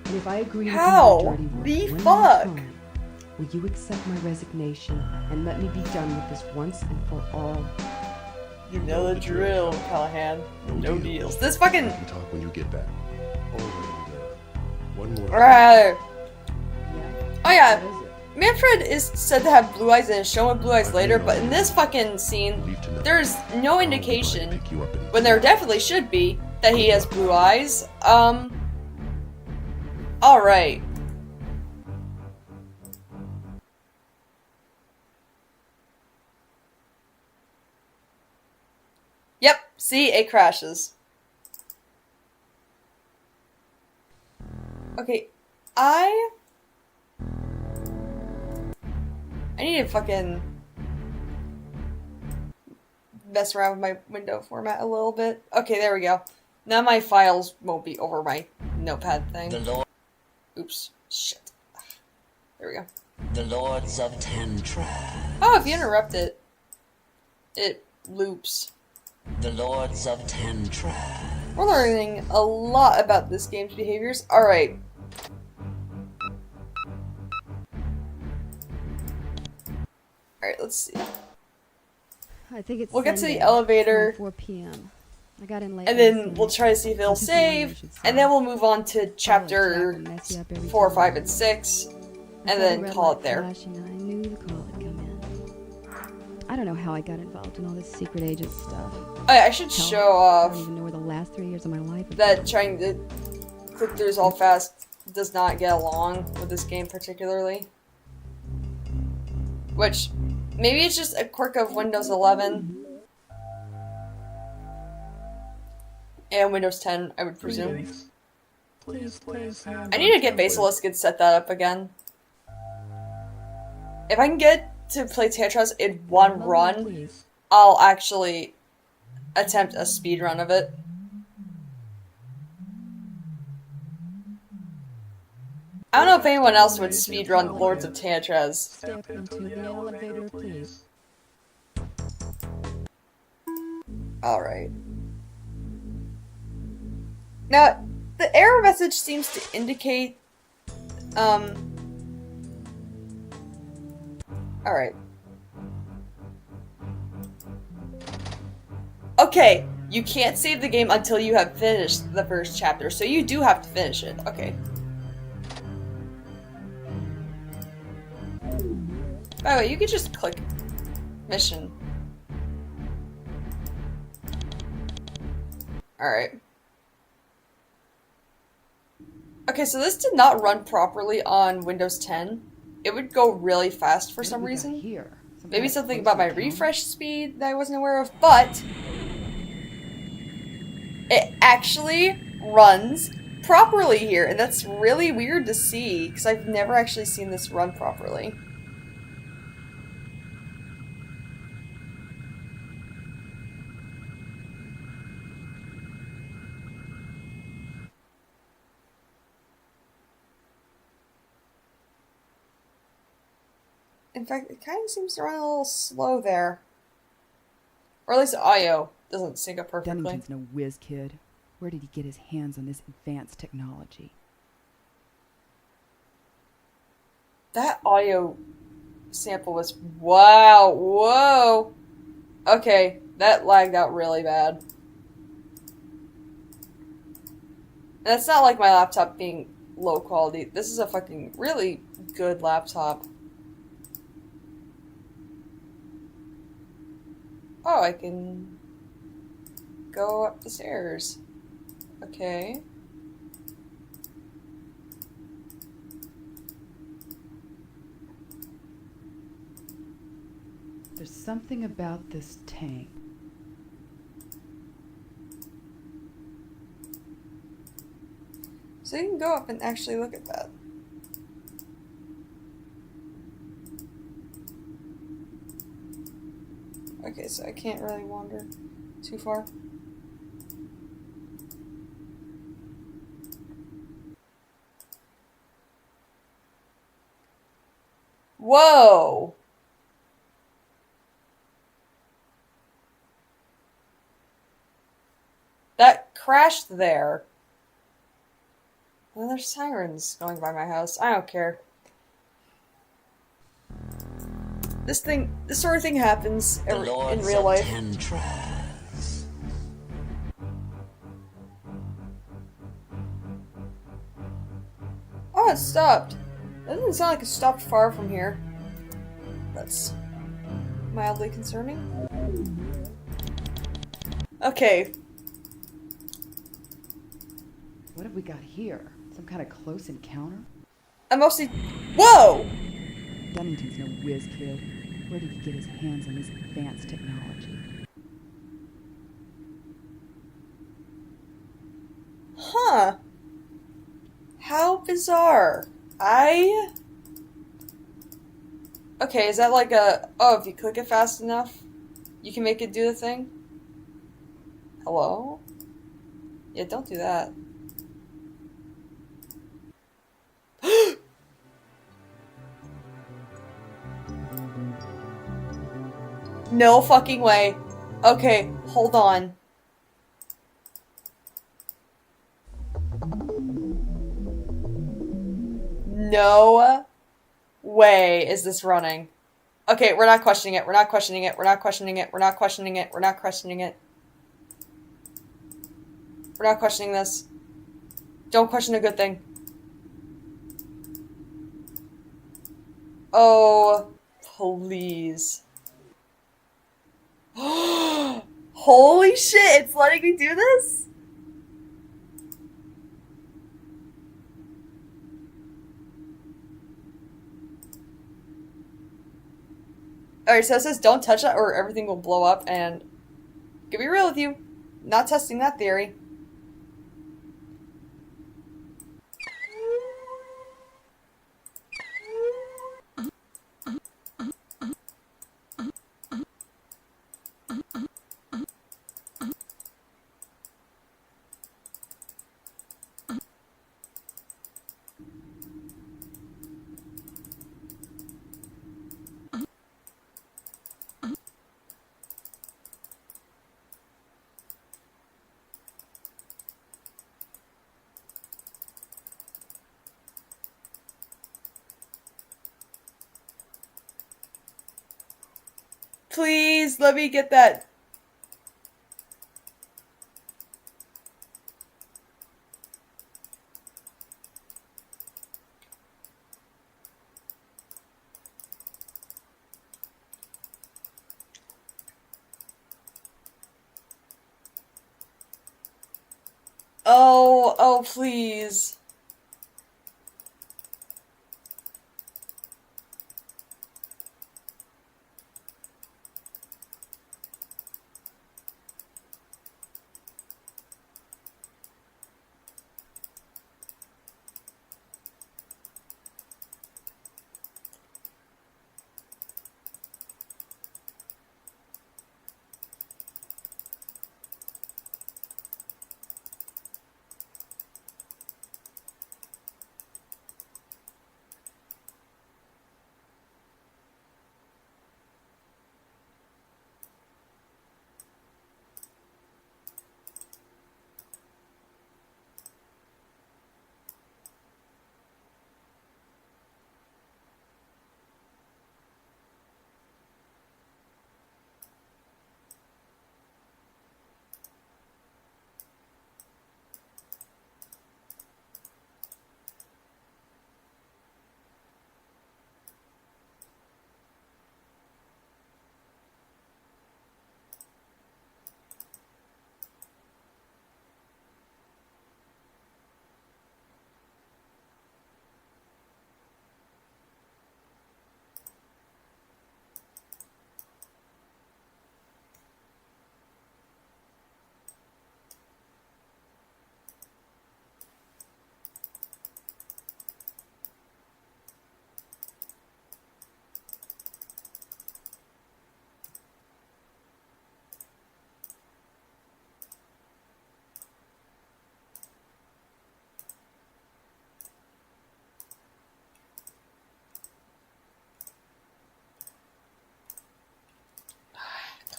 And if I agree to do How? your dirty work The one fuck? last time, will you accept my resignation and let me be done with this once and for all? You know the drill, Callahan. No deal. deals. This fucking. We can talk when you get back. Oh, and one more. Alright. Yeah. Oh yeah. What is it? Manfred is said to have blue eyes and is shown with blue eyes later, but in this fucking scene, Leave tonight. there's no I'll indication, pick you up in- when there definitely should be, that he has blue eyes. Alright. Yep, see, it crashes. Okay, I need to fucking mess around with my window format a little bit. Okay, there we go. Now my files won't be over my notepad thing. The Lord, Oops. Shit. There we go. the Lords of Tantrazz. Oh, if you interrupt it, it loops. The Lords of Tantrazz. We're learning a lot about this game's behaviors. Alright. Alright, let's see. I think it's We'll get to the Sunday, elevator. around 4 p.m. I got in late. And last then night. we'll try to see if it'll Just wondering save. if I should And then stop. we'll move on to chapter Jack will mess you up every 4, time. 5, and 6. I And saw the then red call light it there. flashing and I knew the call had come in. I don't know how I got involved in all this secret agent stuff. Oh, yeah, I should Hell, show I don't off even know where the last 3 years of my life have that gone. trying to click throughs all fast does not get along with this game particularly. Which, maybe it's just a quirk of Windows 11 and Windows 10, I would presume. I need to get Basilisk and set that up again. If I can get to play Tantrazz in one run, I'll actually attempt a speed run of it. I don't know if anyone else would speedrun Lords of Tantrazz. Step into the elevator, please. Alright. Now, the error message seems to indicate, alright. Okay, you can't save the game until you have finished the first chapter, so you do have to finish it. Okay. By the way, you could just click mission. Alright. Okay, so this did not run properly on Windows 10. It would go really fast for some reason. Here? Maybe something about my refresh speed that I wasn't aware of, but it actually runs properly here, and that's really weird to see, because I've never actually seen this run properly. In fact, it kind of seems to run a little slow there. Or at least the audio doesn't sync up perfectly. Dunnington's no whiz kid. Where did he get his hands on this advanced technology? That audio sample was... Wow, whoa! Okay, that lagged out really bad. And that's not like my laptop being low quality. This is a fucking really good laptop. Oh, I can go up the stairs. Okay. There's something about this tank. So you can go up and actually look at that. Okay, so I can't really wander too far. Whoa! That crashed there. And there's sirens going by my house. I don't care. This sort of thing happens in real life. Tantrazz. Oh, it stopped. That doesn't sound like it stopped far from here. That's mildly concerning. Okay. What have we got here? Some kind of close encounter? I mostly... Whoa! Dunnington's no whiz kid. Where did he get his hands on this advanced technology? Huh. How bizarre. Okay, is that like a... Oh, if you click it fast enough, you can make it do the thing? Hello? Yeah, don't do that. No fucking way. Okay, hold on. No way is this running. Okay, we're not questioning it. We're not questioning it. We're not questioning it. We're not questioning it. We're not questioning it. We're not questioning this. Don't question a good thing. Oh, please. Holy shit, it's letting me do this? Alright, so it says don't touch that or everything will blow up, and to be real with you, not testing that theory. Please, let me get that. Oh, oh, please.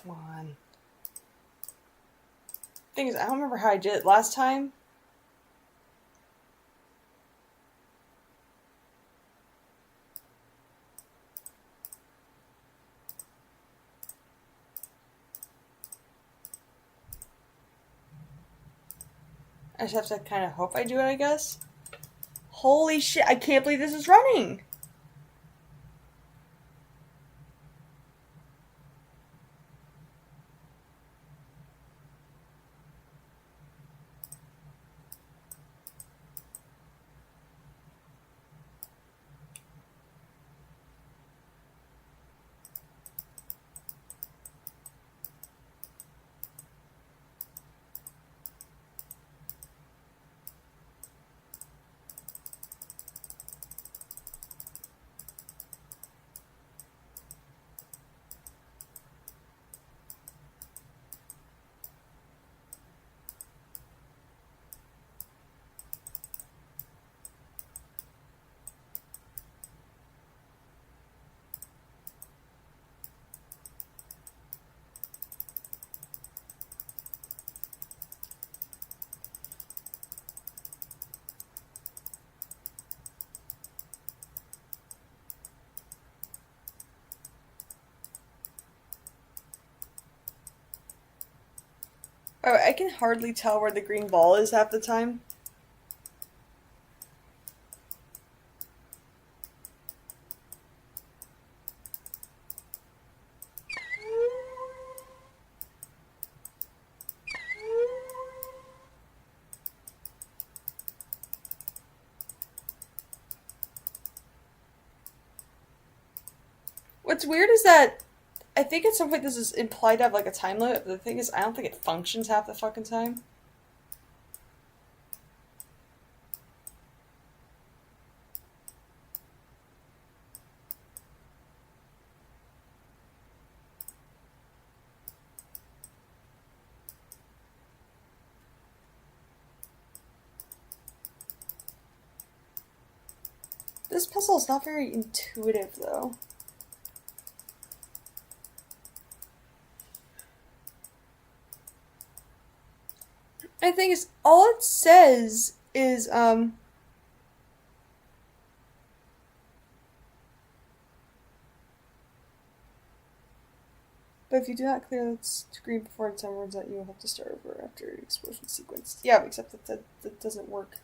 Come on. Thing is, I don't remember how I did it last time. I just have to kind of hope I do it, I guess. Holy shit, I can't believe this is running! Oh, I can hardly tell where the green ball is half the time. What's weird is that I think at some point this is implied to have like a time limit, but the thing is I don't think it functions half the fucking time. This puzzle is not very intuitive though. I think is all it says is but if you do not clear the screen before the time runs out, you will have to start over after the explosion sequence. Yeah, except that doesn't work.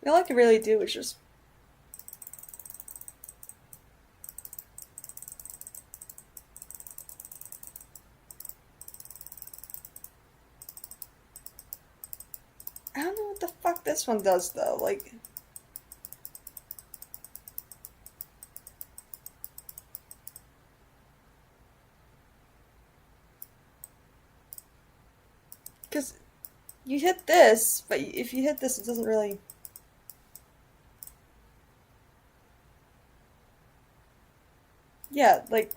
All I could really do is just... I don't know what the fuck this one does, though. Like... Because you hit this, but if you hit this, it doesn't really... Yeah, like...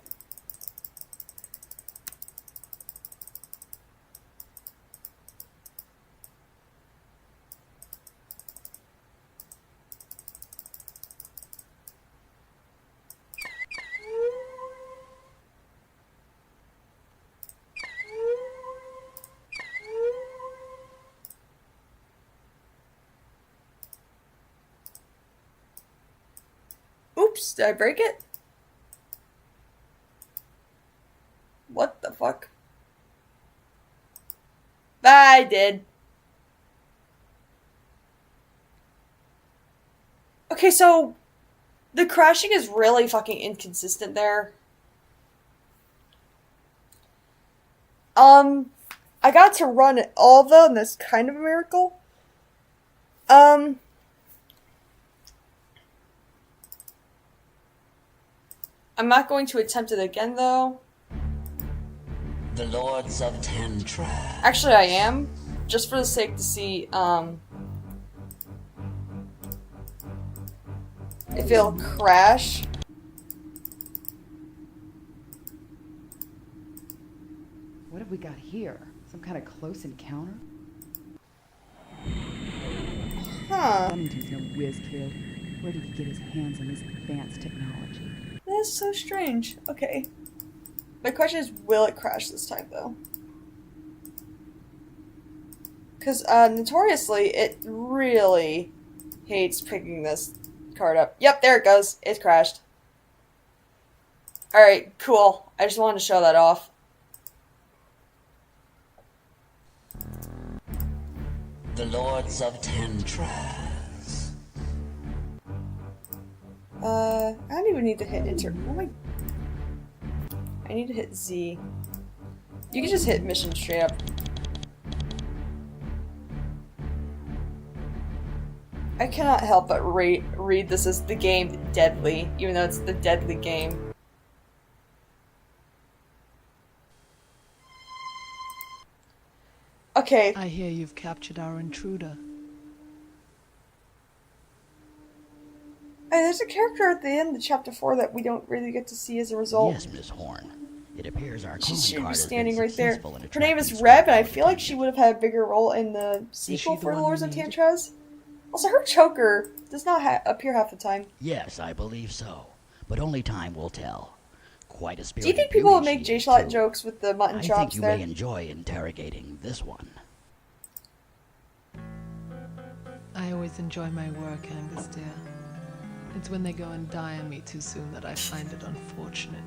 Oops, did I break it? What the fuck? I did. Okay, so the crashing is really fucking inconsistent there. I got to run it all though, and that's kind of a miracle. I'm not going to attempt it again though. The Lords of Tantrazz. Actually, I am, just for the sake to see, if it'll crash. What have we got here? Some kind of close encounter? Huh. Remington's no whiz kid. Where did he get his hands on this advanced technology? That's so strange. Okay. My question is, will it crash this time, though? Because, notoriously, it really hates picking this card up. Yep, there it goes. It's crashed. Alright, cool. I just wanted to show that off. The Lords of Tantrazz. I don't even need to hit enter. Oh my... I need to hit Z. You can just hit mission straight up. I cannot help but read this as the game Deadly, even though it's the Deadly game. Okay. I hear you've captured our intruder. Hey, there's a character at the end of chapter 4 that we don't really get to see as a result. Yes, Miss Horn. It appears our She calling should card be has standing been right there. successful in Her name is attracting Reb, and I special feel like she attention. would have had a bigger role in the sequel the for one Lords we of need? Tantrazz. Also, her choker does not appear half the time. Yes, I believe so. But only time will tell. Quite a spirit. Do you think people would make J-Shot jokes with the mutton I chops think you there? may enjoy interrogating this one. I always enjoy my work, Angus dear. It's when they go and die on me too soon that I find it unfortunate.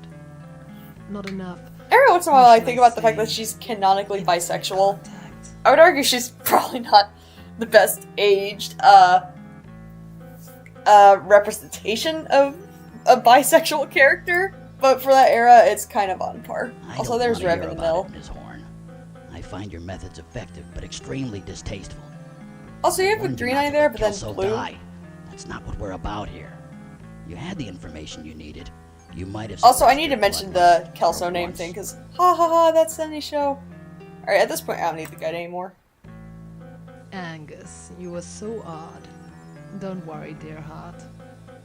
Not enough. Every once in a while, I think about the fact say, that she's canonically instant bisexual. contact. I would argue she's probably not the best aged representation of a bisexual character, but for that era, it's kind of on par. I Also, don't there's want to Rev hear in the about mill. it, Miss Horn. I find your methods effective, but extremely distasteful. Also, you have a One do green not eye let there, but then Kelso blue. die. That's not what we're about here. You had the information you needed. You might have. Also, I suppressed need to your mention bloodlust the Kelso for name once. thing, because ha ha ha, that's Sunny show. Alright, at this point, I don't need the guide anymore. Angus, you are so odd. Don't worry, dear heart.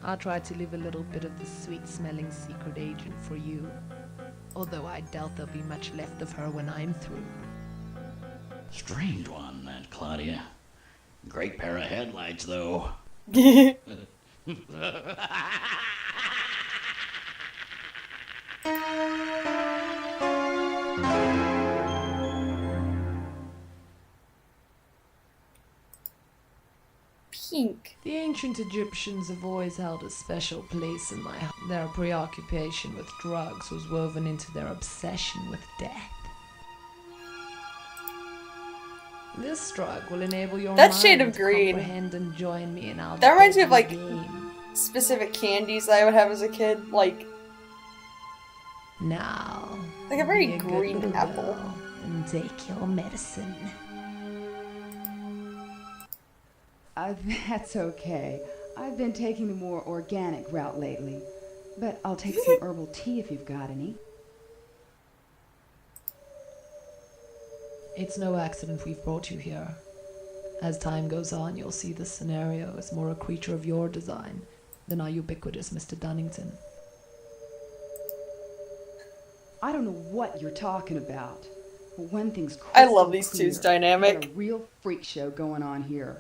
I'll try to leave a little bit of the sweet-smelling secret agent for you. Although I doubt there'll be much left of her when I'm through. Strange one, that Claudia. Great pair of headlights, though. Pink. The ancient Egyptians have always held a special place in my heart. Their preoccupation with drugs was woven into their obsession with death. This drug will enable your That mind shade of to green. comprehend and join me in our That reminds me of, deadly like, game. specific candies that I would have as a kid, like Now, a very be a good green little apple. girl and take your medicine. That's okay. I've been taking the more organic route lately. But I'll take some herbal tea if you've got any. It's no accident we've brought you here. As time goes on, you'll see this scenario is more a creature of your design than our ubiquitous Mr. Dunnington. I don't know what you're talking about. But one thing's I love crystal these clear. two's dynamic. We got a real freak show going on here.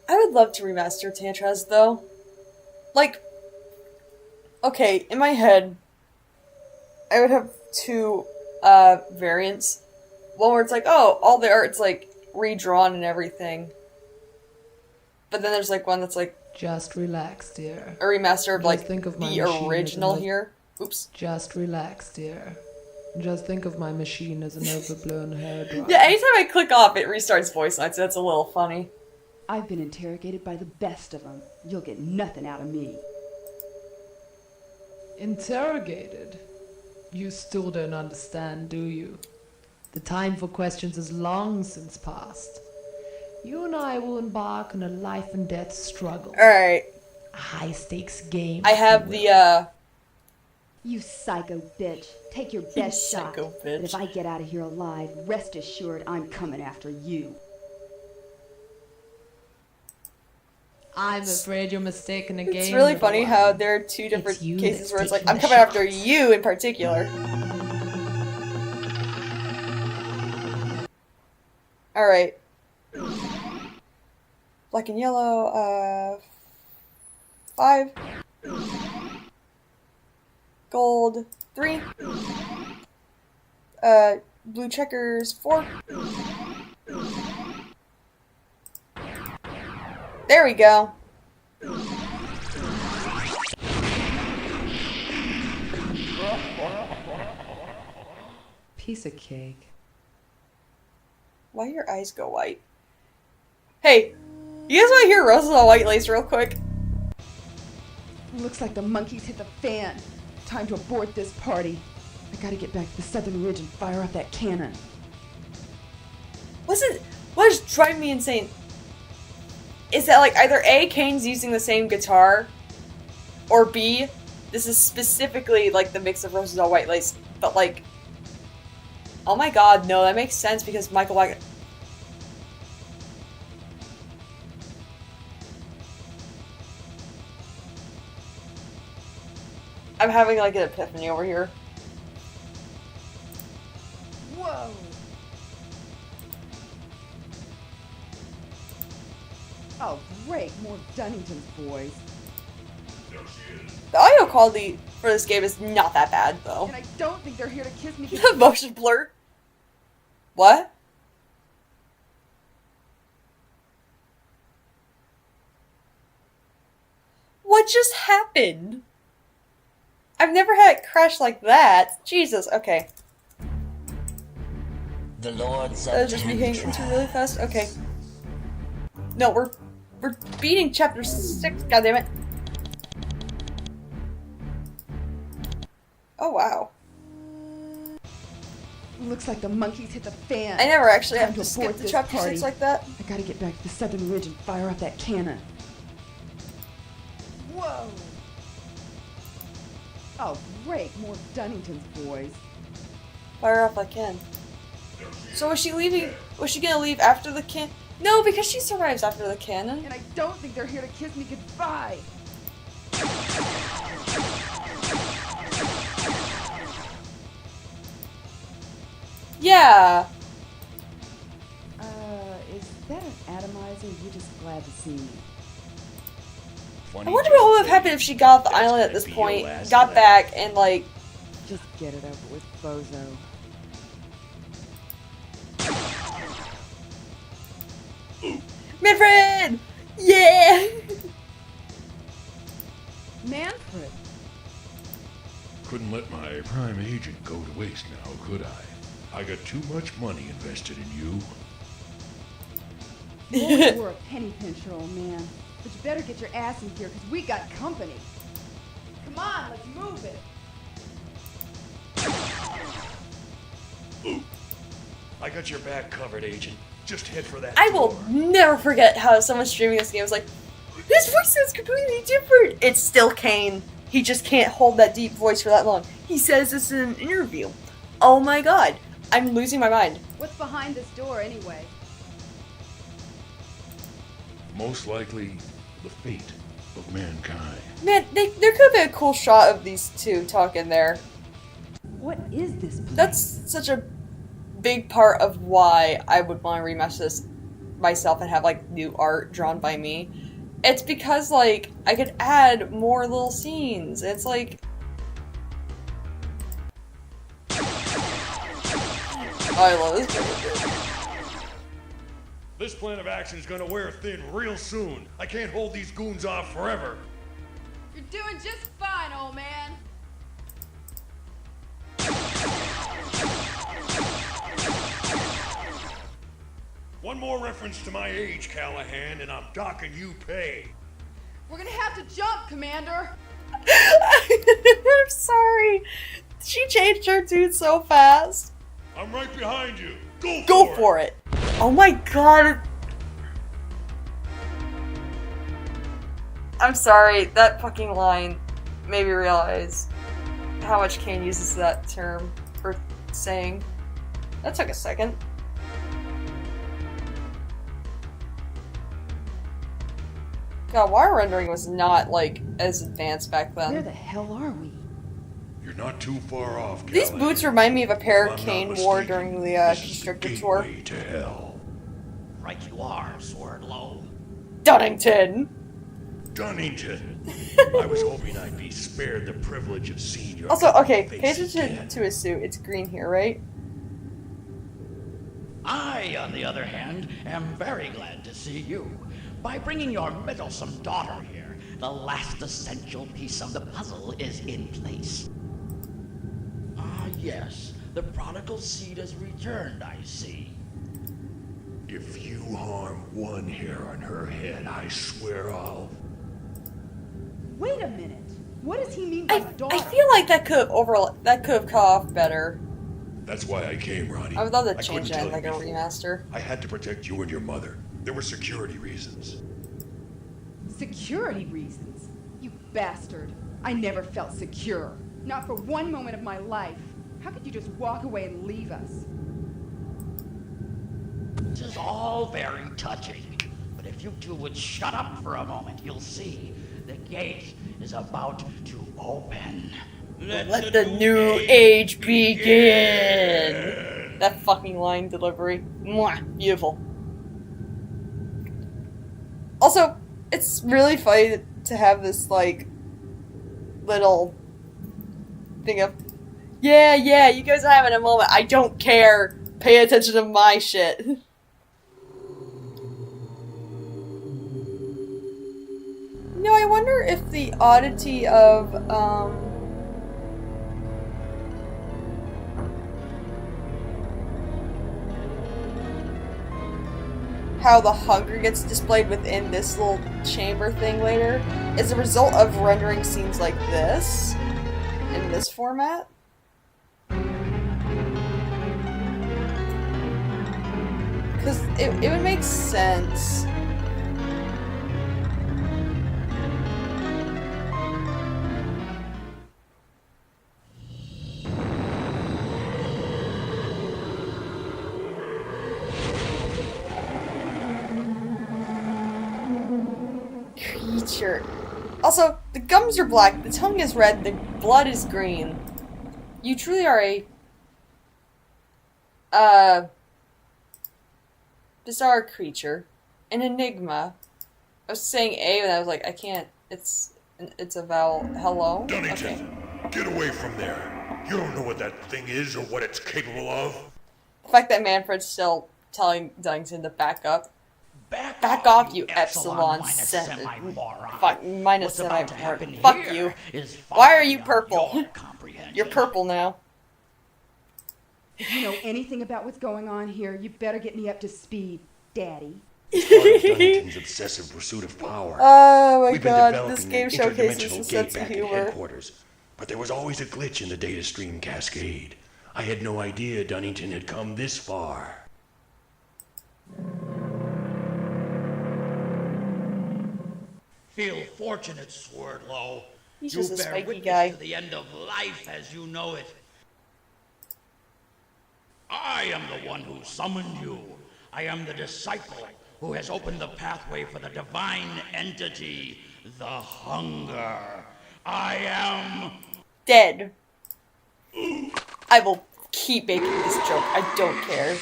I would love to remaster Tantrazz, though. Like, okay, in my head, I would have two variants. One where it's like, oh, all the art's like redrawn and everything. But then there's like one that's like Just relax, dear. a remaster of Just like think of my the machine as original another- here. Oops. Just relax, dear. Just think of my machine as an overblown hairdryer. Yeah, anytime I click off, it restarts voice lines. So that's a little funny. I've been interrogated by the best of them. You'll get nothing out of me. Interrogated? You still don't understand, do you? The time for questions is long since past. You and I will embark on a life and death struggle. Alright. A high-stakes game. I have the, You psycho bitch. Take your best shot. psycho But bitch. if I get out of here alive, rest assured I'm coming after you. I'm afraid you're mistaken again. It's really little funny one. how there are two different It's you cases that's where it's like, taking I'm the coming after shot. you in particular. Alright. Black and yellow, 5. Gold, 3. Blue checkers, 4. There we go. Piece of cake. Why your eyes go white? Hey, you guys want to hear Roses on White Lace real quick? Looks like the monkeys hit the fan. Time to abort this party. I gotta get back to the southern ridge and fire off that cannon. What is driving me insane is that, like, either A, Kane's using the same guitar, or B, this is specifically, like, the mix of Roses on White Lace, but, like, oh my god, no, that makes sense because Michael Wagner... I'm having, like, an epiphany over here. Whoa! Oh, great, more Dunnington's boys. The audio quality for this game is not that bad, though. And I don't think they're here to kiss me. Motion blur. What? What just happened? I've never had it crash like that. Jesus, okay. The Lords That of was just me hitting into really Tantrazz. fast? Okay. No, we're beating chapter 6, goddammit. Oh wow. Looks like the monkeys hit the fan. I never actually Time have to skip abort the this chapter party. 6 like that. I gotta get back to the southern ridge and fire off that cannon. Whoa! Oh, great, more Dunnington's boys. Fire off I can. So was she leaving? Was she gonna leave after the can? No, because she survives after the cannon. And I don't think they're here to kiss me goodbye. Yeah. Is that an atomizer? Or you just glad to see me? I wonder what would have happened if she got off the island at this point, got back, and like... Just get it over with, bozo. Manfred! Yeah! Manfred! Couldn't let my prime agent go to waste now, could I? I got too much money invested in you. You were a penny pincher, old man. But you better get your ass in here, because we got company. Come on, let's move it. Ooh. I got your back covered, Agent. Just head for that I will never forget how someone streaming this game was like, his voice sounds completely different. It's still Kane. He just can't hold that deep voice for that long. He says this in an interview. Oh my god. I'm losing my mind. What's behind this door, anyway? Most likely, the fate of mankind. Man, there could have been a cool shot of these two talking there. What is this place? That's such a big part of why I would want to remaster this myself and have like new art drawn by me. It's because like I could add more little scenes. It's like I love this character. This plan of action is gonna wear thin real soon. I can't hold these goons off forever. You're doing just fine, old man. One more reference to my age, Callahan, and I'm docking you pay. We're gonna have to jump, Commander. I'm sorry. She changed her tune so fast. I'm right behind you. Go for it. Oh my god. I'm sorry, that fucking line made me realize how much Kane uses that term or saying. That took a second. God, wire rendering was not like as advanced back then. Where the hell are we? You're not too far off, These Callahan. boots remind me of a pair If I'm Kane not wore mistaken, during the this is Constrictor the tour. gateway to hell. Right you are, Swordlow. Dunnington! Dunnington. I was hoping I'd be spared the privilege of seeing your Also, okay, face pay attention again. to his suit. It's green here, right? I, on the other hand, am very glad to see you. By bringing your meddlesome daughter here, the last essential piece of the puzzle is in place. Ah, yes, the prodigal seed has returned, I see. If you harm one hair on her head, I swear I'll... Wait a minute. What does he mean by daughter? I feel like that could have cut off better. That's why I came, Ronnie. I would love to couldn't change that tell in like you a before. remaster. I had to protect you and your mother. There were security reasons. Security reasons? You bastard. I never felt secure. Not for one moment of my life. How could you just walk away and leave us? This is all very touching, but if you two would shut up for a moment, you'll see the gate is about to open. Let the new age begin! That fucking line delivery. Mwah, beautiful. Also, it's really funny to have this, like, little thing of, yeah, you guys are having a moment. I don't care. Pay attention to my shit. You know, I wonder if the oddity of, how the hunger gets displayed within this little chamber thing later is a result of rendering scenes like this in this format. Because it would make sense. Creature. Also, the gums are black, the tongue is red, the blood is green. You truly are a bizarre creature. An enigma. I was saying A and I was like, I can't. It's a vowel. Hello? Dunnington, get away from there. You don't know what that thing is or what it's capable of. The fact that Manfred's still telling Dunnington to back up. Back off, you epsilon fuck, minus semi-moron. Fuck you. Why are you purple? You're purple now. If you know anything about what's going on here, you better get me up to speed, Daddy. It's part of Dunnington's obsessive pursuit of power. Oh my We've been god, developing this game an showcases interdimensional a gate sense of back at humor. headquarters, but there was always a glitch in the data stream cascade. I had no idea Dunnington had come this far. Feel fortunate, Swordlow. He's You just a bear spiky witness guy. to the end of life as you know it. I am the one who summoned you. I am the disciple who has opened the pathway for the divine entity, the Hunger. I am... Dead. I will keep making this joke. I don't care.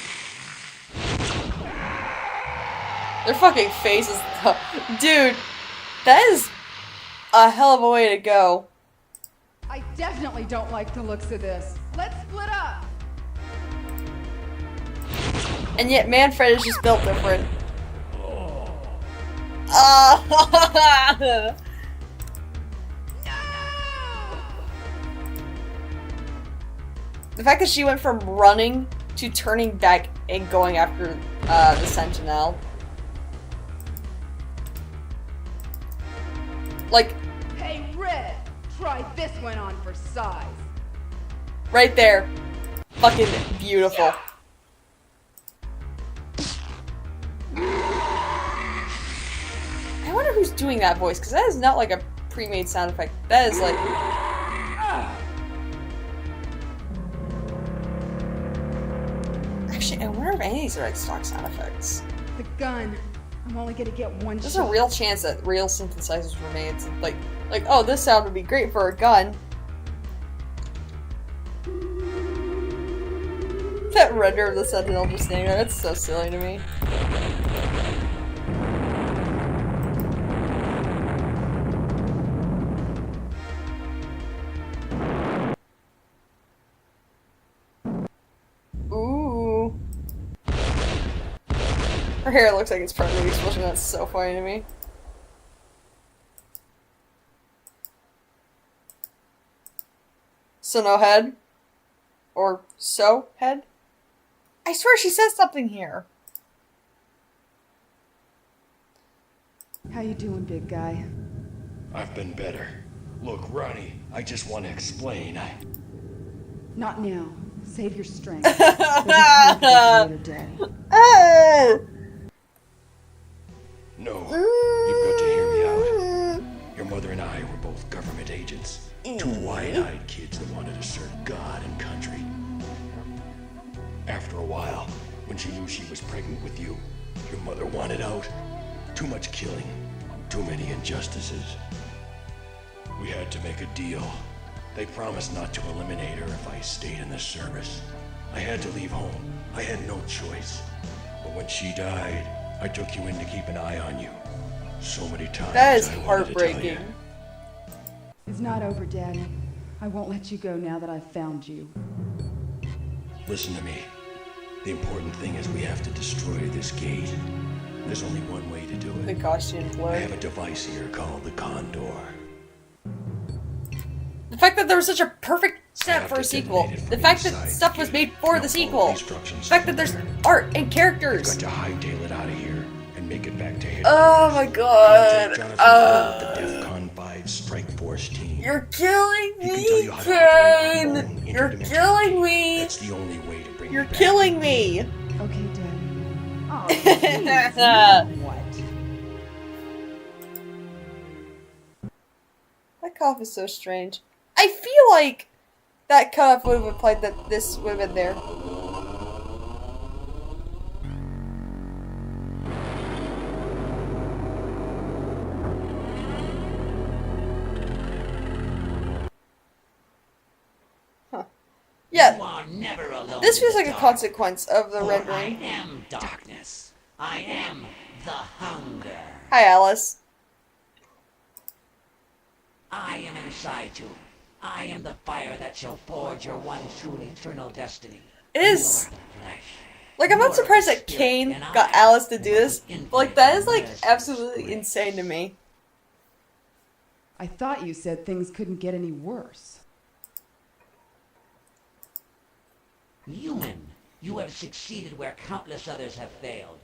Their fucking faces, though. Dude, that is a hell of a way to go. I definitely don't like the looks of this. Let's split up. And yet Manfred is just built different. Ah! The fact that she went from running to turning back and going after the Sentinel. Like, Hey, Red, try this one on for size. right there. Fucking beautiful. I wonder who's doing that voice, because that is not like a pre-made sound effect. That is like... Actually, I wonder if any of these are like stock sound effects. The gun. I'm only gonna get one There's shot. a real chance that real synthesizers were made. It's like, oh, this sound would be great for a gun. That render of the Sentinel just standing there, that's so silly to me. Ooh. Her hair looks like it's part of the explosion, that's so funny to me. So no head? Or so head? I swear she says something here. How you doing, big guy? I've been better. Look, Ronnie, I just want to explain. Not now. Save your strength. There'll be time for that later, Daddy. Oh! No, you've got to hear me out. Your mother and I were both government agents. Two wide-eyed kids that wanted to serve God and country. After a while, when she knew she was pregnant with you, your mother wanted out. Too much killing. Too many injustices. We had to make a deal. They promised not to eliminate her if I stayed in the service. I had to leave home. I had no choice. But when she died, I took you in to keep an eye on you. So many times That is I wanted to heartbreaking. tell you. It's not over, Daddy. I won't let you go now that I've found you. Listen to me. The important thing is we have to destroy this gate. There's only one way to do The it. Gaussian I blur. have a device here called the Condor. The fact that there was such a perfect setup have for a to sequel. detonate it The from fact that inside stuff the was gate. made for Now the follow sequel. the The instructions fact from that there's there. art and We've characters. got to hightail it out of here and make it back to headquarters. Oh my god. Contact Jonathan Cole with the DEFCON 5 Strike Force team. You're killing He can me, tell you how to operate Kane! our own You're interdimensional killing gate. me! That's the only way to bring You're you back. killing me! Okay, Daddy. Oh, please, now what? That cough is so strange. I feel like that cutoff would have implied that this would have been there. Huh. Yeah, You are never alone this feels in like the a dark, consequence of the for rendering. I am darkness. I am the Hunger. Hi, Alice. I am inside you. I am the fire that shall forge your one true eternal destiny. It is. You are the flesh. Like, I'm You not are surprised the that spirit, Kane and got I Alice to am do this, the but like, that is like infinite absolutely bliss. insane to me. I thought you said things couldn't get any worse. Human, you have succeeded where countless others have failed.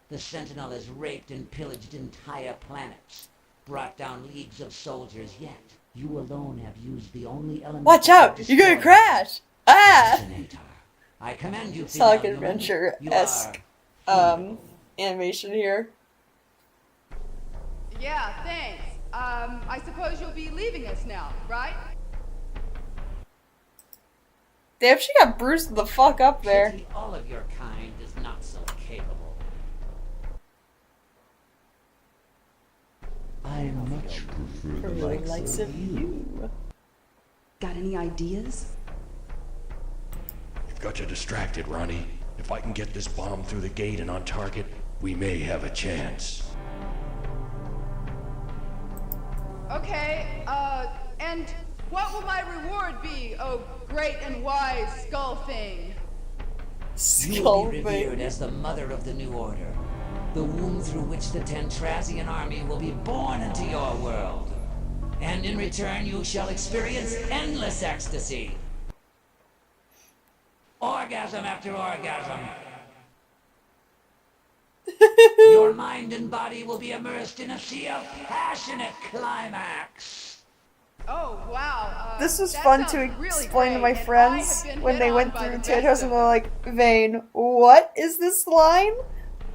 The Sentinel has raped and pillaged entire planets, brought down leagues of soldiers, yet you alone have used the only element. Watch out! You're gonna crash! Ah! I commend you, Sonic female human. Adventure-esque animation here. Yeah, thanks. I suppose you'll be leaving us now, right? Damn, she got bruised the fuck up there. Pity all of your kind is not so capable. I much prefer the likes of you. Got any ideas? You've got you distracted, Ronnie. If I can get this bomb through the gate and on target, we may have a chance. Okay, and what will my reward be, oh great and wise skull thing? You will be revered as the mother of the New Order, the womb through which the Tantrazian army will be born into your world. And in return, you shall experience endless ecstasy. Orgasm after orgasm. Your mind and body will be immersed in a sea of passionate climax. Oh, wow. This was fun to explain to my friends when they went through Tantrazz and they're like, Vane, what is this line?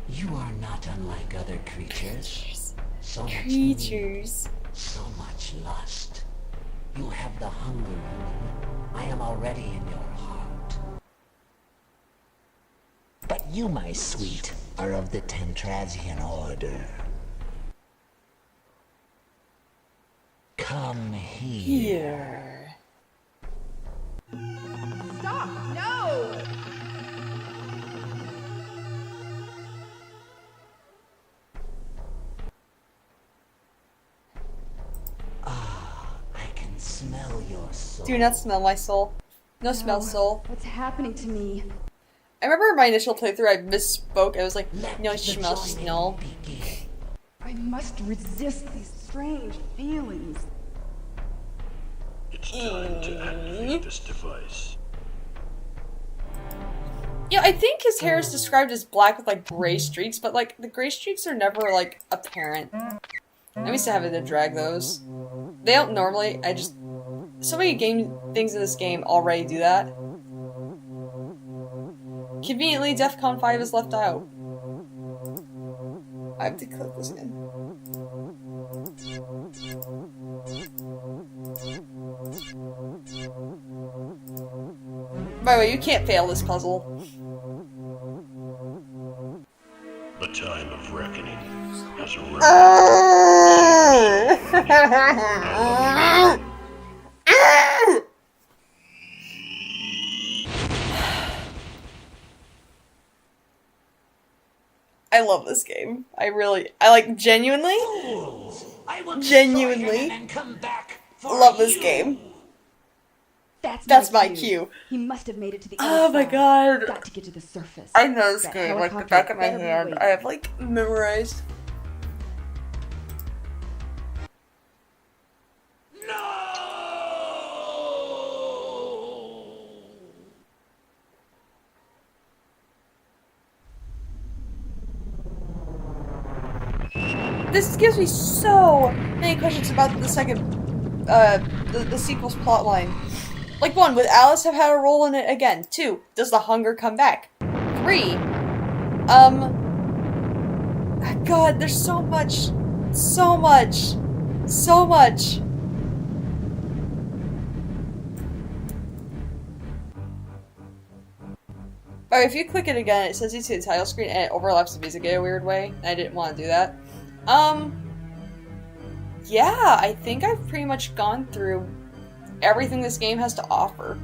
You are not unlike other creatures. So much Creatures. need, so much lust. You have the hunger in you. I am already in your heart. But you, my sweet, are of the Tantrazian order. Come here. Stop! No! I can smell your soul. Do not smell my soul. No smell soul. What's happening to me? I remember my initial playthrough I misspoke. I was like, no smell snow. I must resist these strange feelings. It's time to activate this device. Yeah, I think his hair is described as black with like gray streaks, but like the gray streaks are never like apparent. I'm used to having to drag those. They don't normally. So many things in this game already do that. Conveniently, DEFCON 5 is left out. I have to click this in. By the way, you can't fail this puzzle. The time of reckoning has arrived. I love this game. I like genuinely love this game. That's my cue. He must have made it to the Oh other my side. god. Got to get to the surface. I know this That game like the helicopter back of my better be hand. waiting. I have like memorized. This gives me so many questions about the second, the sequel's plotline. Like, 1, would Alice have had a role in it again? 2, does the hunger come back? 3, God, there's so much. Alright, if you click it again, it says you see the title screen and it overlaps the music in a weird way. I didn't want to do that. Yeah, I think I've pretty much gone through everything this game has to offer.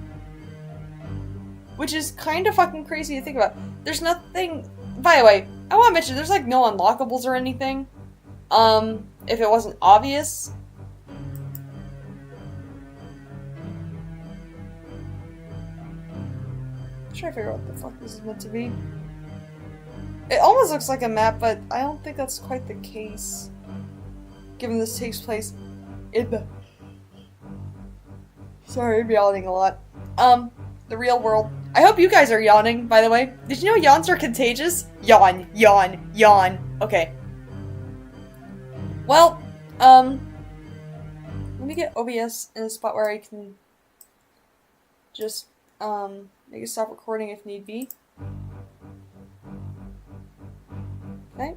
Which is kind of fucking crazy to think about. There's nothing... By the way, I want to mention, there's like no unlockables or anything. If it wasn't obvious. I'm trying to figure out what the fuck this is meant to be. It almost looks like a map, but I don't think that's quite the case. Given this takes place in the... Sorry, I'm yawning a lot. The real world. I hope you guys are yawning, by the way. Did you know yawns are contagious? Yawn, yawn, yawn. Okay. Well, let me get OBS in a spot where I can just, make it stop recording if need be. Okay.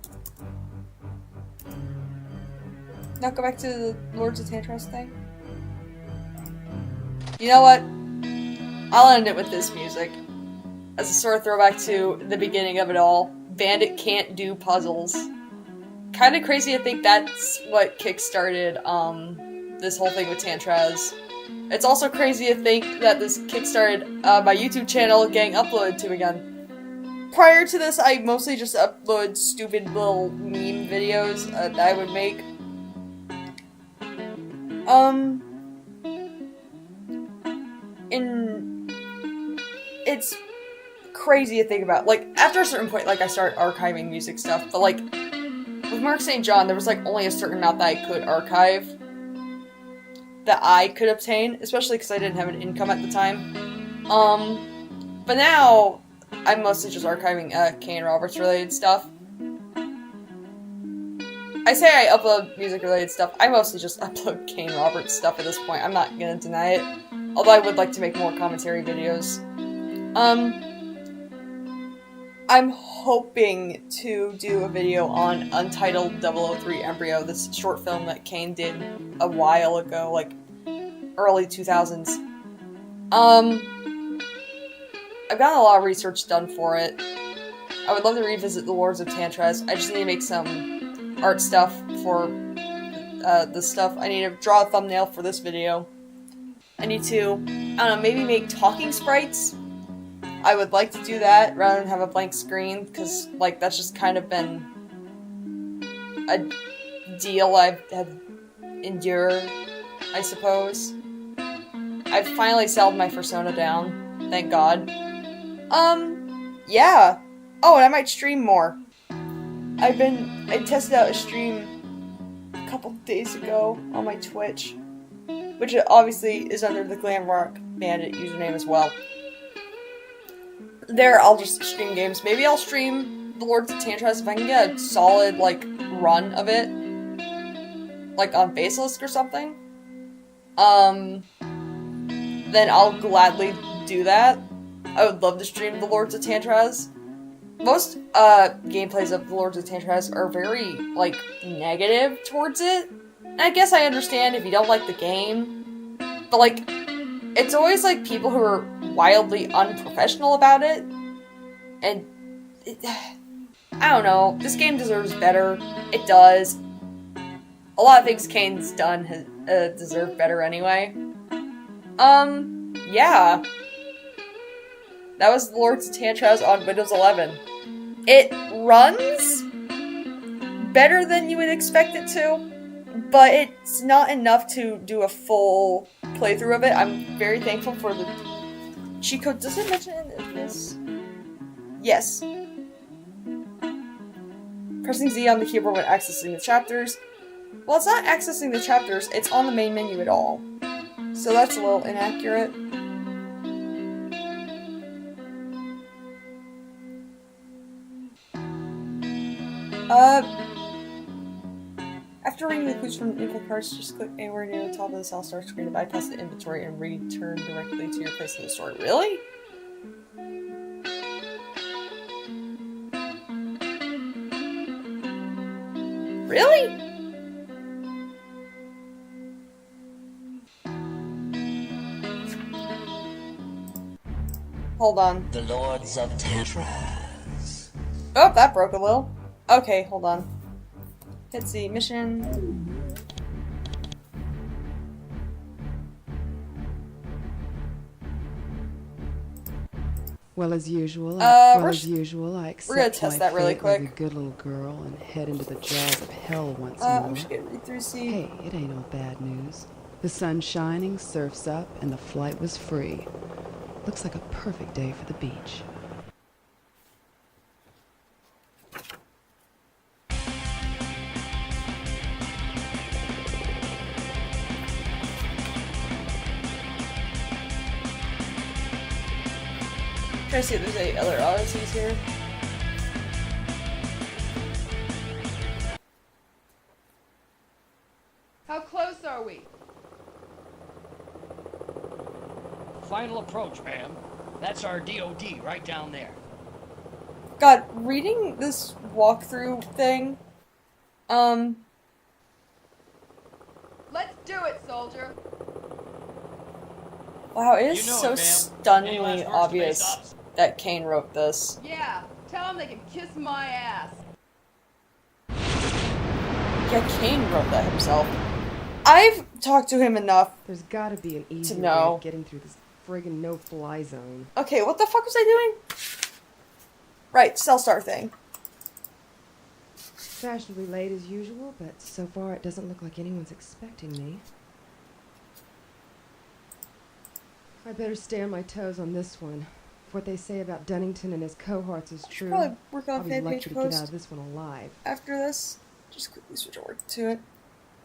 Now go back to the Lords of Tantrazz thing. You know what? I'll end it with this music. As a sort of throwback to the beginning of it all. Bandit can't do puzzles. Kinda crazy to think that's what kickstarted, this whole thing with Tantrazz. It's also crazy to think that this kickstarted, my YouTube channel getting uploaded to again. Prior to this, I mostly just upload stupid little meme videos that I would make. It's crazy to think about. Like, after a certain point, like, I started archiving music stuff, but, like, with Mark St. John, there was, like, only a certain amount that I could archive. That I could obtain, especially because I didn't have an income at the time. But now, I'm mostly just archiving, Kane Roberts related stuff. I say I upload music related stuff, I mostly just upload Kane Roberts stuff at this point, I'm not gonna deny it. Although I would like to make more commentary videos. I'm hoping to do a video on Untitled 003 Embryo, this short film that Kane did a while ago, like, early 2000s. I've gotten a lot of research done for it. I would love to revisit the Lords of Tantrazz. I just need to make some art stuff for this stuff. I need to draw a thumbnail for this video. I need to, I don't know, maybe make talking sprites. I would like to do that rather than have a blank screen, because, like, that's just kind of been a deal I've had endured, I suppose. I've finally settled my fursona down, thank God. Yeah. Oh, and I might stream more. I tested out a stream a couple days ago on my Twitch, which obviously is under the Glamrock Bandit username as well. There, I'll just stream games. Maybe I'll stream the Lords of Tantrazz if I can get a solid, like, run of it. Like, on Basilisk or something. Then I'll gladly do that. I would love to stream the Lords of Tantrazz. Most, gameplays of the Lords of Tantrazz are very, like, negative towards it. And I guess I understand if you don't like the game. But, like, it's always, like, people who are wildly unprofessional about it. And, I don't know. This game deserves better. It does. A lot of things Kane's done deserve better anyway. Yeah. That was Lords of Tantrazz on Windows 11. It runs better than you would expect it to, but it's not enough to do a full playthrough of it. I'm very thankful for the cheat code. Does it mention this? Yes. Pressing Z on the keyboard when accessing the chapters. Well, it's not accessing the chapters, it's on the main menu at all. So that's a little inaccurate. After reading the clues from info cards, just click anywhere near the top of the cell start screen to bypass the inventory and return directly to your place in the story. Really? Really? Hold on. The Lords of Tantrazz. Oh, that broke a little. Okay, hold on. Hit the mission. Well, as usual, we're I accept gonna test my that really fate quick. as a good little girl and head into the jaws of hell once more. I'm just gonna read through see. Hey, it ain't all bad news. The sun's shining, surf's up, and the flight was free. Looks like a perfect day for the beach. trying to see if there's any other oddities here. How close are we? Final approach, ma'am. That's our DOD right down there. God, reading this walkthrough thing, Let's do it, soldier. wow, it is You know so it, ma'am. Any stunningly last words to obvious face-offs? that Kane wrote this. Yeah, tell them they can kiss my ass. Yeah, Kane wrote that himself. I've talked to him enough. There's gotta be an easier way know. of getting through this friggin' no-fly zone. Okay, what the fuck was I doing? Right, Cellstar thing. Fashionably late as usual, but so far it doesn't look like anyone's expecting me. I better stay on my toes on this one. If what they say about Dunnington and his cohorts is true, Probably work on I'll a be fan lucky page to get out post of this one alive. after this. Just quickly switch over to it.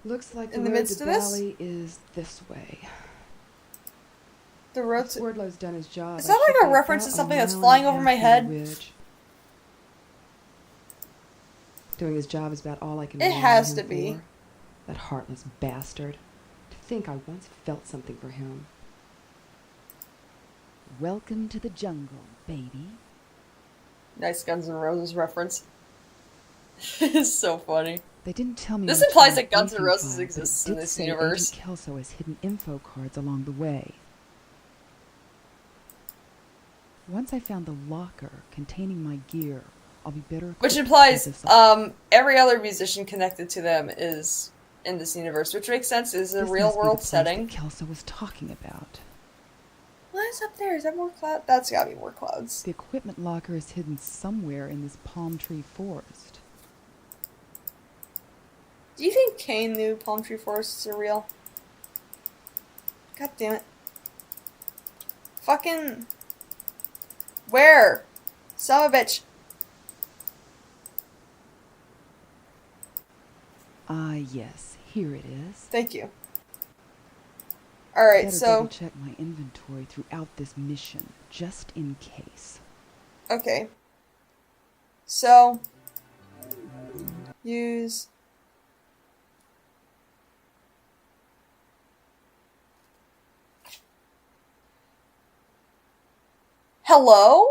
Looks like In the the road midst to of this? Valley is this way. The road If to... Wardlow's done his job. Is I that like should a be reference to about something a that's mile flying and a over my half head? from the ridge. Doing his job is about all I can It rely on has him to be. for. That heartless bastard. To think I once felt something for him. Welcome to the jungle, baby. Nice Guns N' Roses reference. It's so funny. They didn't tell me This much implies in the that Guns N' briefing Roses file, but it exists did in this say universe. Agent Kelso has hidden info cards along the way. Once I found the locker containing my gear, I'll be better equipped. Which to implies, pull this off. every other musician connected to them is in this universe, which makes sense. It's a This real must be the world place setting. that Kelso was talking about. What is up there? Is that more cloud? That's gotta be more clouds. The equipment locker is hidden somewhere in this palm tree forest. Do you think Kane knew palm tree forests are real? God damn it. Fucking... Where? Son of a bitch. Ah, yes, here it is. Thank you. Alright, Better so... double check my inventory throughout this mission, just in case. Okay. So... Use... Hello?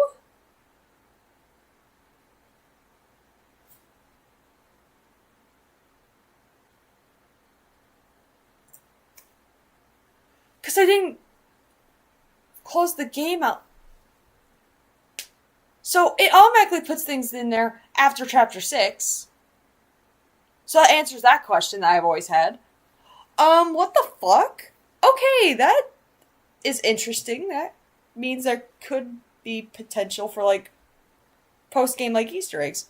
Because I didn't close the game out. So it automatically puts things in there after chapter 6. So that answers that question that I've always had. What the fuck? Okay, that is interesting. That means there could be potential for, like, post-game, like, Easter eggs.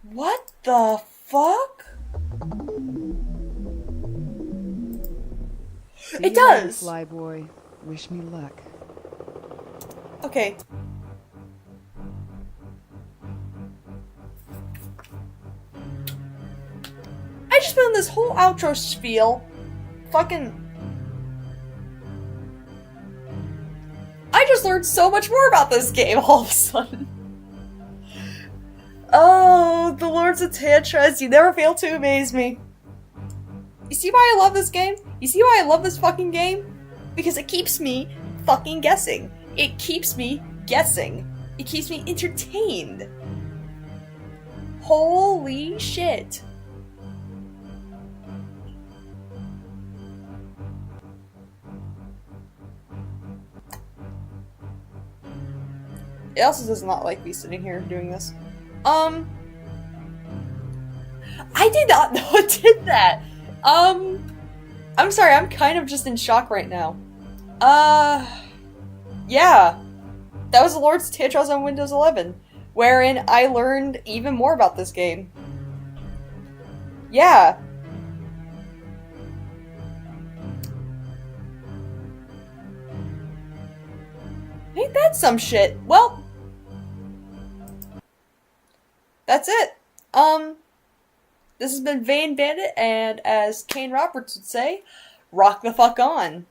What the fuck? See It you later, does! Flyboy. Wish me luck. Okay. I just found this whole outro spiel. Fucking... I just learned so much more about this game all of a sudden. Oh, the Lords of Tantrazz, you never fail to amaze me. You see why I love this game? You see why I love this fucking game? Because it keeps me fucking guessing. It keeps me guessing. It keeps me entertained. Holy shit. It also does not like me sitting here doing this. I did not know it did that. I'm sorry, I'm kind of just in shock right now. Yeah. That was the Lords of Tantrazz on Windows 11, wherein I learned even more about this game. Yeah. Ain't that some shit? Well, that's it. This has been Vane Bandit, and as Kane Roberts would say, rock the fuck on.